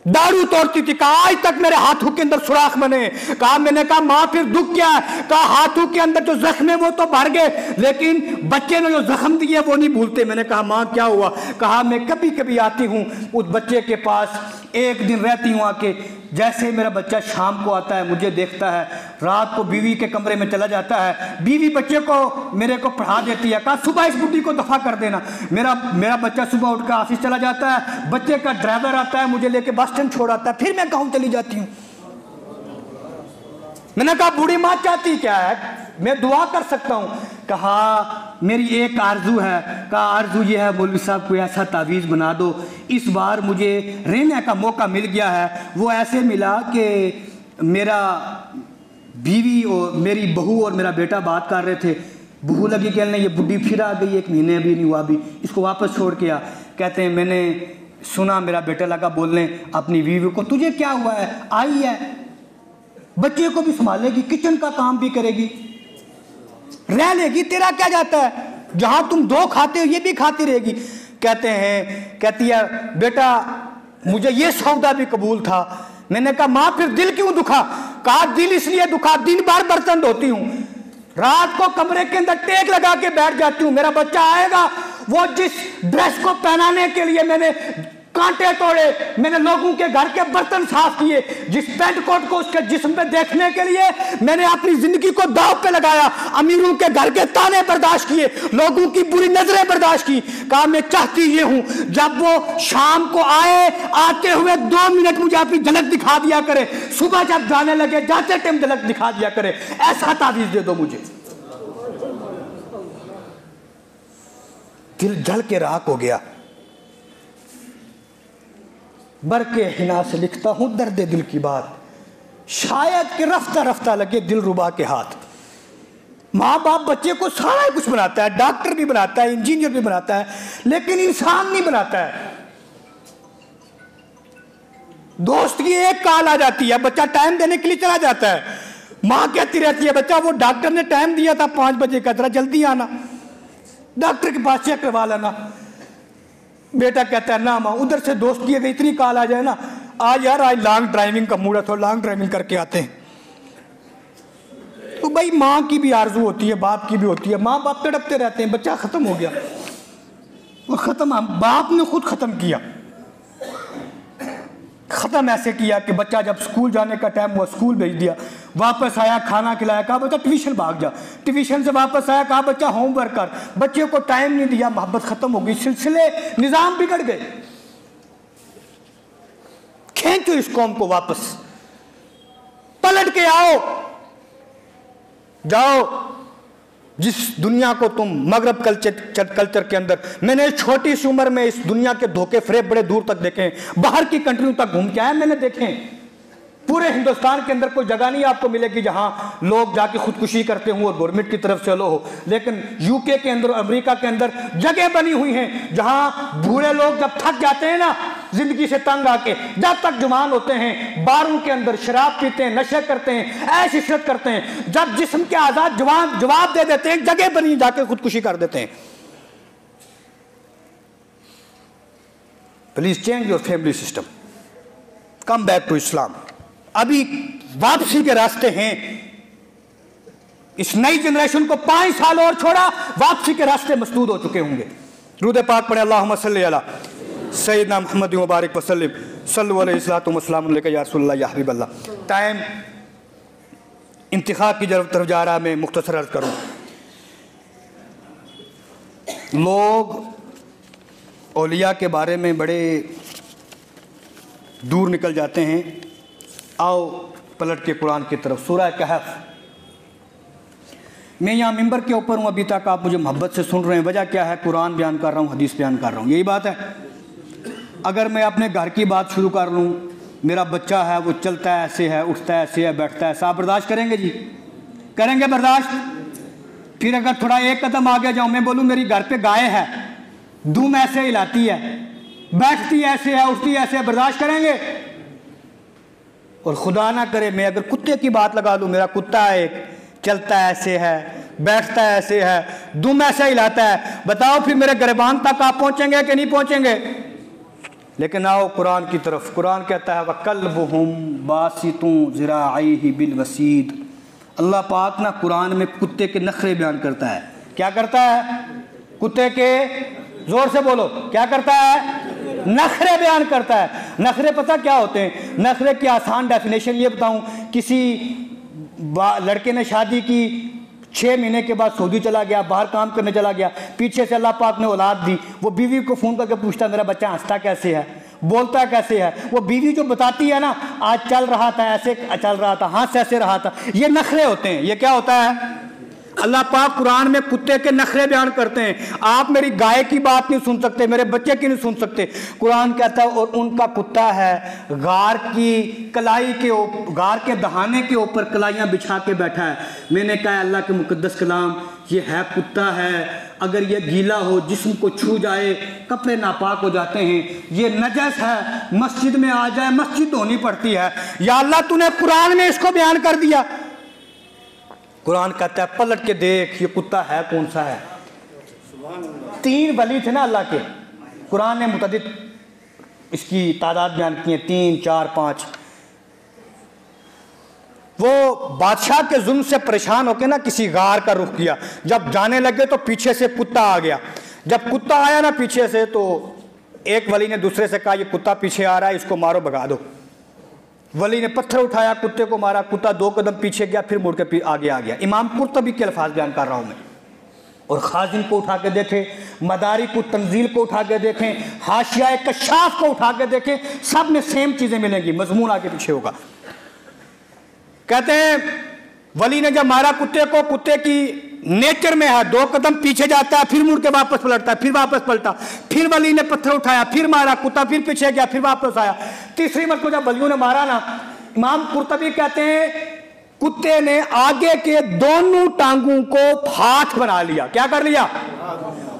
दारू तोड़ती थी। कहा आज तक मेरे हाथों के अंदर सुराख बने। कहा मैंने कहा माँ फिर दुख क्या है? कहा हाथों के अंदर जो जख्म है वो तो भर गए, लेकिन बच्चे ने जो जख्म दिए वो नहीं भूलते। मैंने कहा माँ क्या हुआ? कहा मैं कभी कभी आती हूँ उस बच्चे के पास, एक दिन रहती हूँ आके, जैसे मेरा बच्चा शाम को आता है मुझे देखता है, रात को बीवी के कमरे में चला जाता है, बीवी बच्चे को मेरे को पढ़ा देती है। कहा सुबह इस बुढ़ी को दफा कर देना। मेरा बच्चा सुबह उठकर ऑफिस चला जाता है, बच्चे का ड्राइवर आता है मुझे लेके बस स्टैंड छोड़ आता है, फिर मैं गाँव चली जाती हूँ। मैंने कहा बूढ़ी माँ चाहती क्या है? मैं दुआ कर सकता हूँ। कहा मेरी एक आरजू है। कहा आरजू ये है मौलवी साहब कोई ऐसा तावीज़ बना दो, इस बार मुझे रहने का मौका मिल गया है। वो ऐसे मिला कि मेरा बीवी और मेरी बहू और मेरा बेटा बात कर रहे थे, बहू लगी कहने ये बुढ़ी फिर आ गई, 1 महीने अभी नहीं हुआ, अभी इसको वापस छोड़ के आ। कहते हैं मैंने सुना, मेरा बेटा लगा बोलने अपनी बीवी को तुझे क्या हुआ है? आई है, बच्चे को भी संभालेगी, किचन का काम भी करेगी, रह लेगी, तेरा क्या जाता है? जहां तुम 2 खाते हो ये भी खाती रहेगी। कहती है बेटा मुझे ये सौदा भी कबूल था। मैंने कहा माँ फिर दिल क्यों दुखा? कहा दिल इसलिए दुखा, दिन भर बर्तन धोती हूँ, रात को कमरे के अंदर टेक लगा के बैठ जाती हूँ, मेरा बच्चा आएगा, वो जिस ड्रेस को पहनाने के लिए मैंने कांटे तोड़े, मैंने लोगों के घर के बर्तन साफ किए, जिस पैंट कोट को उसके जिस्म पे देखने के लिए मैंने अपनी जिंदगी को दांव पे लगाया, अमीरों के घर के ताने बर्दाश्त किए, लोगों की बुरी नजरें बर्दाश्त की। कहा मैं चाहती ये हूं जब वो शाम को आए, आते हुए 2 मिनट मुझे अपनी झलक दिखा दिया करे, सुबह जब जाने लगे जाते टाइम झलक दिखा दिया करे, ऐसा तावीज दे दो मुझे। दिल जल के राख हो गया। बर के हिना से लिखता हूं दर्द दिल की बात, शायद कि रफ्ता रफ्ता लगे दिल रुबा के हाथ। माँ बाप बच्चे को सारा कुछ बनाता है, डॉक्टर भी बनाता है, इंजीनियर भी बनाता है, लेकिन इंसान नहीं बनाता है। दोस्त की एक कॉल आ जाती है, बच्चा टाइम देने के लिए चला जाता है, माँ कहती रहती है बच्चा वो डॉक्टर ने टाइम दिया था 5 बजे का, जरा जल्दी आना, डॉक्टर के पास चेक करवा लेना। बेटा कहता है ना माँ, उधर से दोस्त की अगर इतनी कॉल आ जाए ना, आज यार आज लॉन्ग ड्राइविंग का मूड है, तो लॉन्ग ड्राइविंग करके आते हैं। तो भाई माँ की भी आरजू होती है, बाप की भी होती है, माँ बाप तड़पते रहते हैं, बच्चा खत्म हो गया, वो खत्म, बाप ने खुद खत्म किया। खत्म ऐसे किया कि बच्चा जब स्कूल जाने का टाइम हुआ स्कूल भेज दिया, वापस आया, खाना खिलाया, कहा बच्चा ट्यूशन भाग जा। ट्यूशन से वापस आया, कहा बच्चा होमवर्क कर। बच्चे को टाइम नहीं दिया, मोहब्बत खत्म हो गई, सिलसिले निजाम बिगड़ गए। खींचो इस कौम को वापस, पलट के आओ, जाओ जिस दुनिया को तुम मगरब कल्चर के अंदर, मैंने छोटी सी उम्र में इस दुनिया के धोखे फरेब बड़े दूर तक देखे, बाहर की कंट्रियों तक घूम के आया मैंने देखे। पूरे हिंदुस्तान के अंदर कोई जगह नहीं आपको मिलेगी जहां लोग जाके खुदकुशी करते हों और गवर्नमेंट की तरफ से लो हो, लेकिन यूके के अंदर, अमेरिका के अंदर जगह बनी हुई हैं जहां बूढ़े लोग जब थक जाते हैं ना जिंदगी से तंग आके, जब तक जवान होते हैं बारों के अंदर शराब पीते हैं, नशे करते हैं, ऐश इशरत करते हैं, जब जिस्म के आजाद जवान जवाब दे देते हैं, जगह बनी जाके खुदकुशी कर देते हैं। Please change your family system, come back to Islam. अभी वापसी के रास्ते हैं। इस नई जनरेशन को 5 साल और छोड़ा, वापसी के रास्ते मसदूद हो चुके होंगे। रूद पाक पढ़े, अल्लाहुम्मा सल्ली अला सय्यदना मुहम्मद व बारिक वसल्लिम सल्लल्लाहु अलैहि वसल्लम या रसूलल्लाह या हबीब अल्लाह। टाइम इंतखा की तरफ जा रहा, मैं मुख्तसर अर्ज करूँ। लोग औलिया के बारे में बड़े दूर निकल जाते हैं। आओ पलट के कुरान की तरफ, सूरह कहफ। मैं यहाँ मिंबर के ऊपर हूँ, अभी तक आप मुझे मोहब्बत से सुन रहे हैं। वजह क्या है? कुरान बयान कर रहा हूँ, हदीस बयान कर रहा हूँ, यही बात है। अगर मैं अपने घर की बात शुरू कर लूँ, मेरा बच्चा है वो चलता है ऐसे है, उठता है ऐसे है, बैठता है, आप बर्दाश्त करेंगे जी? करेंगे बर्दाश्त? फिर अगर थोड़ा एक कदम आगे जाऊँ, मैं बोलूँ मेरी घर पे गाय है, दुम ऐसे हिलाती है, बैठती ऐसे है, उठती ऐसे है, बर्दाश्त करेंगे? और खुदा ना करे मैं अगर कुत्ते की बात लगा लूँ, मेरा कुत्ता है एक, चलता है ऐसे है, बैठता है ऐसे है, दुम ऐसे हिलाता है, बताओ फिर मेरे गिरबान तक आप पहुँचेंगे कि नहीं पहुँचेंगे? लेकिन आओ कुरान की तरफ। कुरान कहता है वकल्बुहुम बासितुन ज़िराइही बिल वसीद। अल्लाह पाक ना कुरान में कुत्ते के नखरे बयान करता है। क्या करता है? कुत्ते के, जोर से बोलो, क्या करता है? नखरे बयान करता है। नखरे पता क्या होते हैं? नखरे की आसान डेफिनेशन ये बताऊं, किसी लड़के ने शादी की, 6 महीने के बाद सऊदी चला गया, बाहर काम करने चला गया, पीछे से अल्लाह पाक ने औलाद दी, वो बीवी को फ़ोन करके पूछता मेरा बच्चा हंसता कैसे है, बोलता कैसे है, वो बीवी जो बताती है ना, आज चल रहा था ऐसे, चल रहा था, हाथ से ऐसे रहा था, ये नखरे होते हैं। ये क्या होता है? अल्लाह पाक कुरान में कुत्ते के नखरे बयान करते हैं। आप मेरी गाय की बात नहीं सुन सकते, मेरे बच्चे की नहीं सुन सकते। कुरान कहता है और उनका कुत्ता है गार की कलाई के ऊपर, गार के दहाने के ऊपर कलाइयाँ बिछा के बैठा है। मैंने कहा अल्लाह के मुकद्दस कलाम, ये है कुत्ता है, अगर ये गीला हो, जिस्म को छू जाए, कपड़े नापाक हो जाते हैं, ये नजस है, मस्जिद में आ जाए, मस्जिद धोनी पड़ती है। या अल्लाह तूने कुरान में इसको बयान कर दिया। कुरान कहता है पलट के देख ये कुत्ता है कौन सा है। 3 वली थे ना अल्लाह के, कुरान ने मुतअद्दिद इसकी तादाद बयान की है, 3, 4, 5। वो बादशाह के जुल्म से परेशान होकर ना किसी गार का रुख किया, जब जाने लगे तो पीछे से कुत्ता आ गया। जब कुत्ता आया ना पीछे से, तो एक वली ने दूसरे से कहा ये कुत्ता पीछे आ रहा है, इसको मारो, भगा दो। वली ने पत्थर उठाया, कुत्ते को मारा, कुत्ता 2 कदम पीछे गया, फिर मुड़ के आगे आ गया। इमाम कुर्तबी के अल्फाज बयान कर रहा हूँ मैं। और खाजिन को उठा के देखें, मदारी को तंजील को उठा के देखें, हाशिया कशाफ को उठा के देखें, सब में सेम चीज़ें मिलेंगी, मजमून आगे पीछे होगा। कहते हैं वली ने जब मारा कुत्ते को, कुत्ते की नेचर में है 2 कदम पीछे जाता है, फिर मुड़ के वापस पलटता है, फिर वापस पलटा, फिर वली ने पत्थर उठाया, फिर मारा, कुत्ता फिर पीछे गया, फिर वापस आया। तीसरी मरतबा जब वलियों ने मारा ना, इमाम कुर्तबी कहते हैं कुत्ते ने आगे के दोनों टांगों को हाथ बना लिया। क्या कर लिया?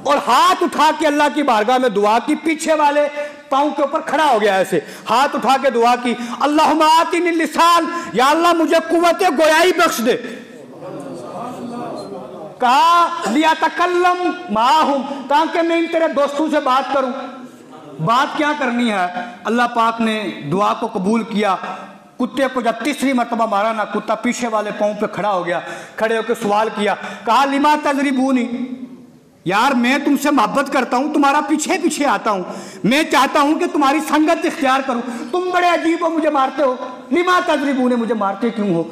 और हाथ उठा के अल्लाह की बारगाह में दुआ की, पीछे वाले पांव के ऊपर खड़ा हो गया, ऐसे हाथ उठा के दुआ की, अल्लाहुम्मा आतिनी लिसान, या अल्लाह मुझे कुव्वत गोयाई बख्श दे। कहा लिया तकल्लम माहुम, ताकि मैं इन तेरे दोस्तों से बात करूं। बात क्या करनी है? अल्लाह पाक ने दुआ को कबूल किया। कुत्ते को जब तीसरी मरतबा मारा ना, कुत्ता पीछे वाले पांव पे खड़ा हो गया, खड़े होकर सवाल किया, कहा लिमा तजरिबूनी, यार मैं तुमसे मोहब्बत करता हूं, तुम्हारा पीछे पीछे आता हूं, मैं चाहता हूं कि तुम्हारी संगत इख्तियार करूं, तुम बड़े अजीब हो, मुझे मारते हो। लिमा तजरिबूनी, मुझे मारते क्यों हो?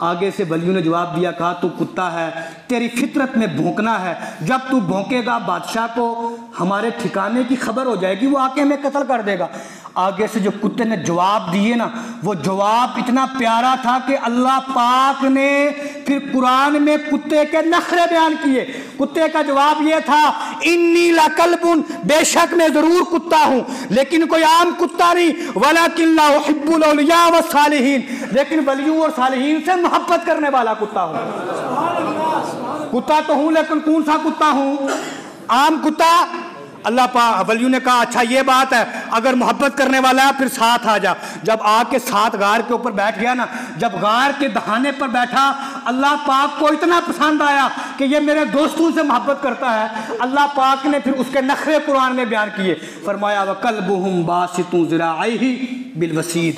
आगे से वलियों ने जवाब दिया, कहा तू कुत्ता है, तेरी फितरत में भौंकना है, जब तू भौंकेगा बादशाह को हमारे ठिकाने की खबर हो जाएगी, वो आके हमें कत्ल कर देगा। आगे से जो कुत्ते ने जवाब दिए ना, वो जवाब इतना प्यारा था कि अल्लाह पाक ने फिर कुरान में कुत्ते के नखरे बयान किए। कुत्ते का जवाब ये था, इन्नी लकल्बुन, बेशक मैं जरूर कुत्ता हूं, लेकिन कोई आम कुत्ता नहीं, वलाकिन ला उहिब्बुल औलिया व सालिहीन, लेकिन वलियों और सालिहीन से मोहब्बत करने वाला कुत्ता हूं। कुत्ता तो हूं, लेकिन कौन सा कुत्ता हूं? आम कुत्ता? अल्लाह पाक वलियों ने कहा अच्छा ये बात है, अगर मोहब्बत करने वाला है फिर साथ आ जा। जब आके साथ गार के ऊपर बैठ गया ना, जब गार के दहाने पर बैठा, अल्लाह पाक को इतना पसंद आया कि ये मेरे दोस्तों से मोहब्बत करता है। अल्लाह पाक ने फिर उसके नखरे कुरान में बयान किए, फरमाया वकल्बुहुम बासितु ज़िराइही बिल वसीद।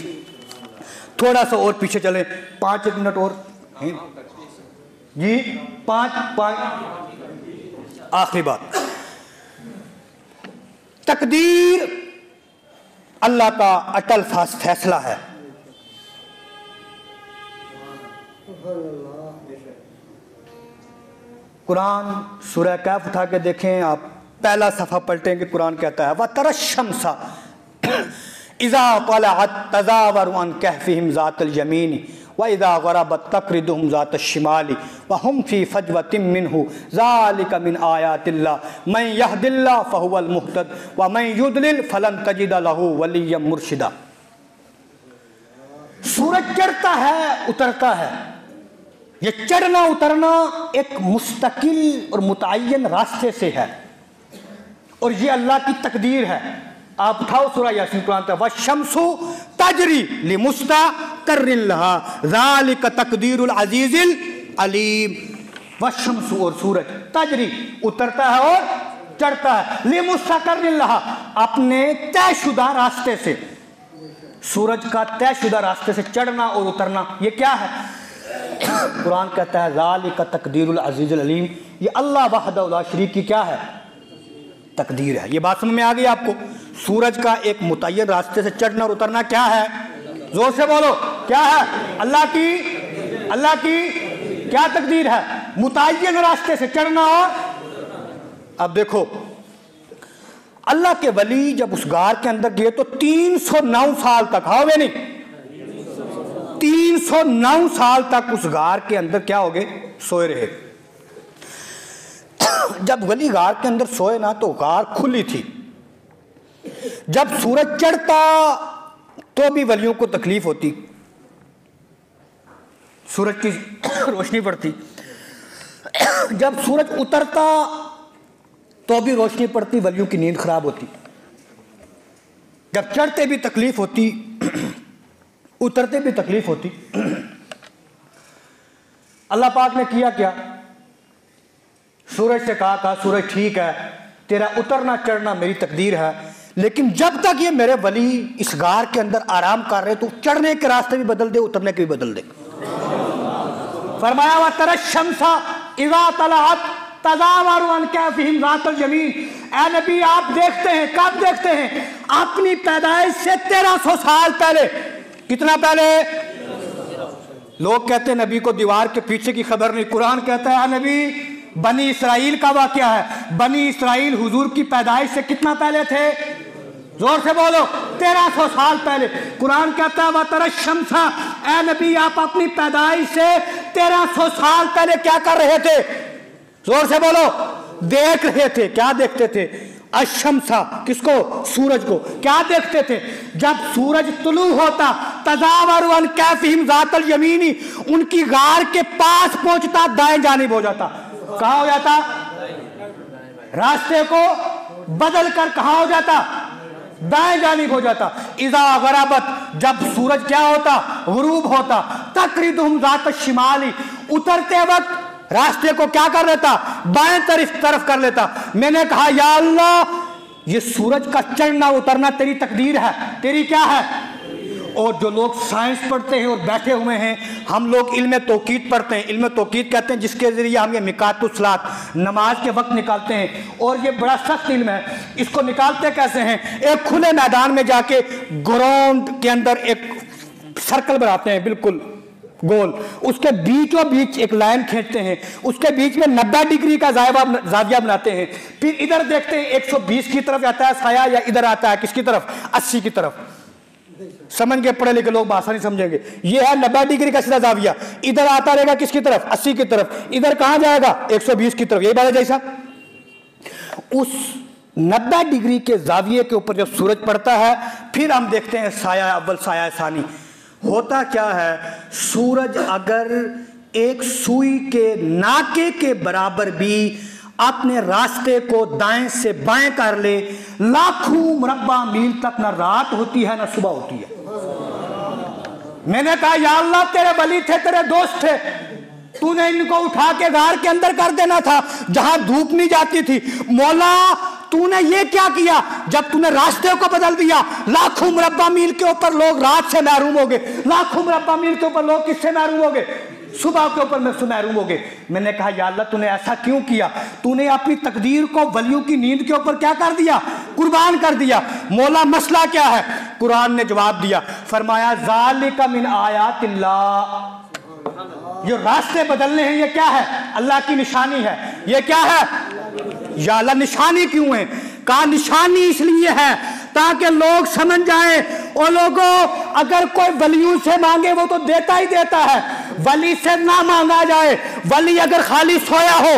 थोड़ा सा और पीछे चले, 5 मिनट और जी, 5 आखिरी बात। तकदीर अल्लाह का अटल फैसला है। कुरान सूरह कैफ उठा के देखें आप, पहला सफ़ा पलटेंगे, कुरान कहता है व तरशमसा इज़ा तलअत तज़ावरु अन कहफ़िहिम ज़ातल यमीनी व इज़ा ग़रबत तक़रिदुहुम ज़ातश शिमाली व हुम फ़ी फ़ज्वतिन मिन्हु ज़ालिका मिन आयातिल्लाह मन यहदिल्लाह फ़हुवल मुहतद व मन युद्लिल फ़लन तजिद लहू वलिय्यन मुर्शिदा। सूरज चढ़ता है, उतरता है। ये चढ़ना उतरना एक मुस्तकिल और मुतअय्यन रास्ते से है, और ये अल्लाह की तकदीर है। आप उठाओ सूरह यासीन, कुरान व शम्सु तजरी लिमुस्तक़र्रिन लहा ज़ालिका तक़दीरुल अज़ीज़िल अलीम। व शम्सु, और सूरज, तजरी, उतरता है और चढ़ता है, लिमुस्तक़र्रिन लहा, अपने तयशुदा रास्ते से। सूरज का तयशुदा रास्ते से चढ़ना और उतरना, ये क्या है? कुरान कहता है ज़ालिका तक़दीरुल अज़ीज़िल अलीम, ये अल्लाह वहदहु ला शरीक की क्या है? तकदीर है। ये बात समझ में आ गई आपको? सूरज का एक मुतय्यन रास्ते से चढ़ना और उतरना क्या है? जोर से बोलो, क्या है? अल्लाह की क्या तकदीर है? मुतय्यन रास्ते से चढ़ना। और अब देखो, अल्लाह के वली जब उस गार के अंदर गए तो 309 साल तक, हाँ वे नहीं, 309 साल तक उस गार के अंदर क्या हो गए? सोए रहे। जब वली गार के अंदर सोए ना, तो गार खुली थी। जब सूरज चढ़ता तो भी वलियों को तकलीफ होती, सूरज की रोशनी पड़ती। जब सूरज उतरता तो भी रोशनी पड़ती, वलियों की नींद खराब होती। जब चढ़ते भी तकलीफ होती, उतरते भी तकलीफ होती। अल्लाह पाक ने किया क्या? सूरज से कहा सूरज ठीक है, तेरा उतरना चढ़ना मेरी तकदीर है, लेकिन जब तक ये मेरे वली इस गार के अंदर आराम कर रहे तो चढ़ने के रास्ते भी बदल दे, उतरने के भी बदल दे। फरमाया व तरशमसा इज़ा तलअत तज़ावरु अन कहफ़िहिम ज़ातल यमीन। ऐ नबी आप देखते हैं, कब देखते हैं? अपनी पैदाइश से 1300 साल पहले। कितना पहले? लोग कहते हैं नबी को दीवार के पीछे की खबर नहीं। कुरान कहता है नबी बनी इसराइल का वाक़या है। बनी इसराइल हुजूर की पैदाइश से कितना पहले थे? जोर से बोलो, 1300 साल पहले। कुरान कहता है व तरशमसा, ऐ नबी आप अपनी पैदाइश से 1300 साल पहले क्या कर रहे थे? जोर से बोलो, देख रहे थे। क्या देखते थे? अशमसा, किसको? सूरज को। क्या देखते थे? जब सूरज तुलू होता, तज़ावरु अन कहफ़िहिम ज़ातल यमीनी, उनकी गार के पास पहुंचता, दाएं जानिब हो जाता। कहाँ हो जाता? रास्ते को बदल कर कहाँ हो जाता? दाएं जानिब हो जाता। इज़ा ग़रबत, जब सूरज क्या होता? गुरूब होता। तक़रिदुहुम ज़ातश शिमाली, उतरते वक्त रास्ते को क्या कर लेता? बाएं तरफ कर लेता। मैंने कहा या अल्लाह, ये सूरज का चढ़ना उतरना तेरी तकदीर है, तेरी क्या है? और जो लोग साइंस पढ़ते हैं और बैठे हुए हैं, हम लोग इल्म तौक़ीद पढ़ते हैं। इल्म तौक़ीद कहते हैं जिसके ज़रिए हम ये मिकातुस सलात, नमाज के वक्त निकालते हैं, और ये बड़ा सख्त इल्म है। इसको निकालते कैसे हैं? एक खुले मैदान में जाके ग्राउंड के अंदर एक सर्कल बनाते हैं, बिल्कुल गोल, उसके बीचों बीच एक लाइन खींचते हैं, उसके बीच में 90 डिग्री का जाविया बनाते हैं, फिर इधर देखते हैं 120 की तरफ आता है साया, या इधर आता है किसकी तरफ, 80 की तरफ। समझ के पढ़े लिखे लोग आसानी समझेंगे। ये है 90 डिग्री का सीधा जाविया, इधर आता रहेगा किसकी तरफ, 80 की तरफ, इधर कहां जाएगा, 120 की तरफ। यही बात है जैसा उस 90 डिग्री के जाविये के ऊपर जब सूरज पड़ता है, फिर हम देखते हैं साया अव्वल साया सानी। होता क्या है, सूरज अगर एक सुई के नाके के बराबर भी अपने रास्ते को दाएं से बाएं कर ले, लाखों मुरब्बा मील तक ना रात होती है ना सुबह होती है। मैंने कहा या अल्लाह तेरे वली थे, तेरे दोस्त थे, तूने इनको उठा के गार के अंदर कर देना था जहां धूप नहीं जाती थी। मौला तूने ये क्या किया, जब तूने रास्ते को बदल दिया, लाखों मुरब्बा मील के ऊपर लोग रात से महरूम हो गए, लाखों मुरब्बा मील के ऊपर लोग किससे महरूम हो गए, सुबह के ऊपर महरूम हो गए। मैंने कहा या अल्लाह तूने ऐसा क्यों किया, तूने अपनी तकदीर को वलियों की नींद के ऊपर क्या कर दिया, कुर्बान कर दिया। मौला मसला क्या है, कुरान ने जवाब दिया, फरमाया ज़ालिका मिन आयातिल्लाह, जो रास्ते बदलने हैं ये क्या है, अल्लाह की निशानी है। ये क्या है, या अल्लाह निशानी क्यों है, कहा निशानी इसलिए है ताकि लोग समझ जाएं, और लोगों अगर कोई वलियों से मांगे वो तो देता ही देता है, वली से ना मांगा जाए। वली अगर खाली सोया हो,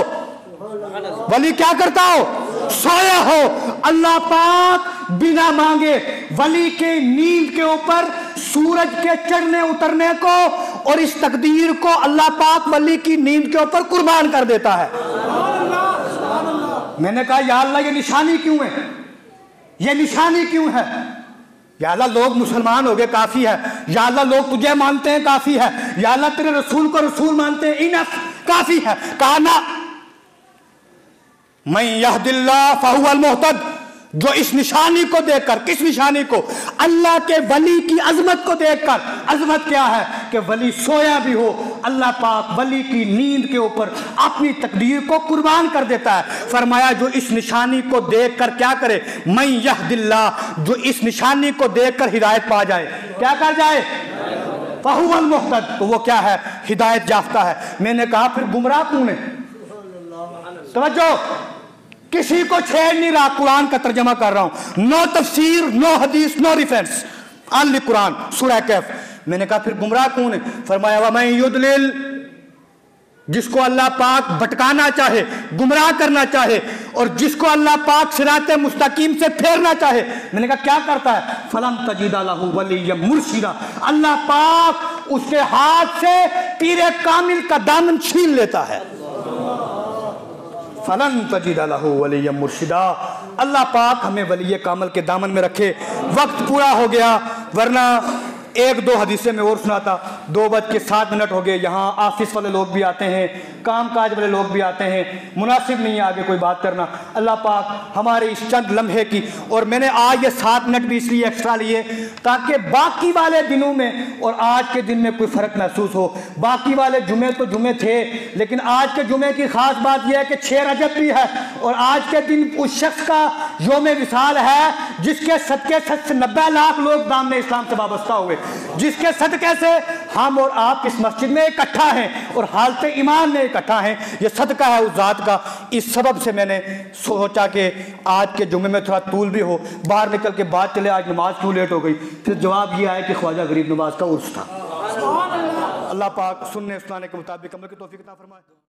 वली क्या करता हो, सोया हो, अल्लाह पाक बिना मांगे वली के नींद के ऊपर सूरज के चढ़ने उतरने को और इस तकदीर को अल्लाह पाक वली की नींद के ऊपर कुर्बान कर देता है। मैंने कहा या अल्लाह ये निशानी क्यों है, ये निशानी क्यों है। या अल्लाह लोग मुसलमान हो गए काफी है, या अल्लाह लोग तुझे मानते हैं काफी है, या अल्लाह तेरे रसूल को रसूल मानते हैं इनफ काफी है। कहा ना मैं यहदिल्लाह फहुवल मुहतद, जो इस निशानी को देखकर, किस निशानी को, अल्लाह के वली की अजमत को देखकर, अजमत क्या है कि वली सोया भी हो, अल्लाह पाक वली की नींद के ऊपर अपनी तकदीर को कुर्बान कर देता है। फरमाया जो इस निशानी को देखकर क्या करे, मैं यहदिल्लाह, जो इस निशानी को देखकर हिदायत पा जाए, क्या कर जाए, फहुवल मुहतद, तो वो क्या है, हिदायत याफ्ता है। मैंने कहा फिर गुमराह कौन है, समझो, किसी को छेड़ नहीं रहा, कुरान का तर्जमा कर रहा हूं, नो तफसीर, नो हदीस, नो रेफरेंस, ओनली कुरान, सूरह कहफ। मैंने कहा फिर गुमराह कौन है, फरमाया व मैं युदलिल, जिसको अल्लाह पाक भटकाना चाहे, गुमराह करना चाहे, और जिसको अल्लाह पाक सिराते मुस्तकीम से फेरना चाहे। मैंने कहा क्या करता है, फलम तजिदा लहू वलिय्यम मुर्शिदा, अल्लाह पाक उसके हाथ से पीरे कामिल का दामन छीन लेता है। फलन तजिद लहू वलिय्यम मुर्शिदा, अल्लाह पाक हमें वली कामल के दामन में रखे। वक्त पूरा हो गया, वरना एक दो हदीसें में और सुनाता। 2:07 हो गए, यहाँ ऑफिस वाले लोग भी आते हैं, काम काज वाले लोग भी आते हैं, मुनासिब नहीं है आगे कोई बात करना। अल्लाह पाक हमारे इस चंद लम्हे की, और मैंने आज ये 7 मिनट भी इसलिए एक्स्ट्रा लिए ताकि बाकी वाले दिनों में और आज के दिन में कोई फ़र्क महसूस हो। बाकी वाले जुमे तो जुमे थे, लेकिन आज के जुमे की ख़ास बात यह है कि 6 रजब भी है, और आज के दिन उस शख्स का योम विसाल है जिसके सदके से 90 लाख लोग दाम में इस्लाम से वाबस्ता हुए, जिसके सदके से हम और आप इस मस्जिद में इकट्ठा हैं और हालत ईमान में इकट्ठा हैं। ये सदका है उस ज़ात का। इस सबब से मैंने सोचा कि आज के जुमे में थोड़ा तूल भी हो, बाहर निकल के बात चले आज नमाज क्यों लेट हो गई। फिर जवाब ये आया कि ख्वाजा गरीब नवाज का उर्स था। अल्लाह पाक सुनने सुनाने के मुताबिक अमल की तौफीक अता फरमाए।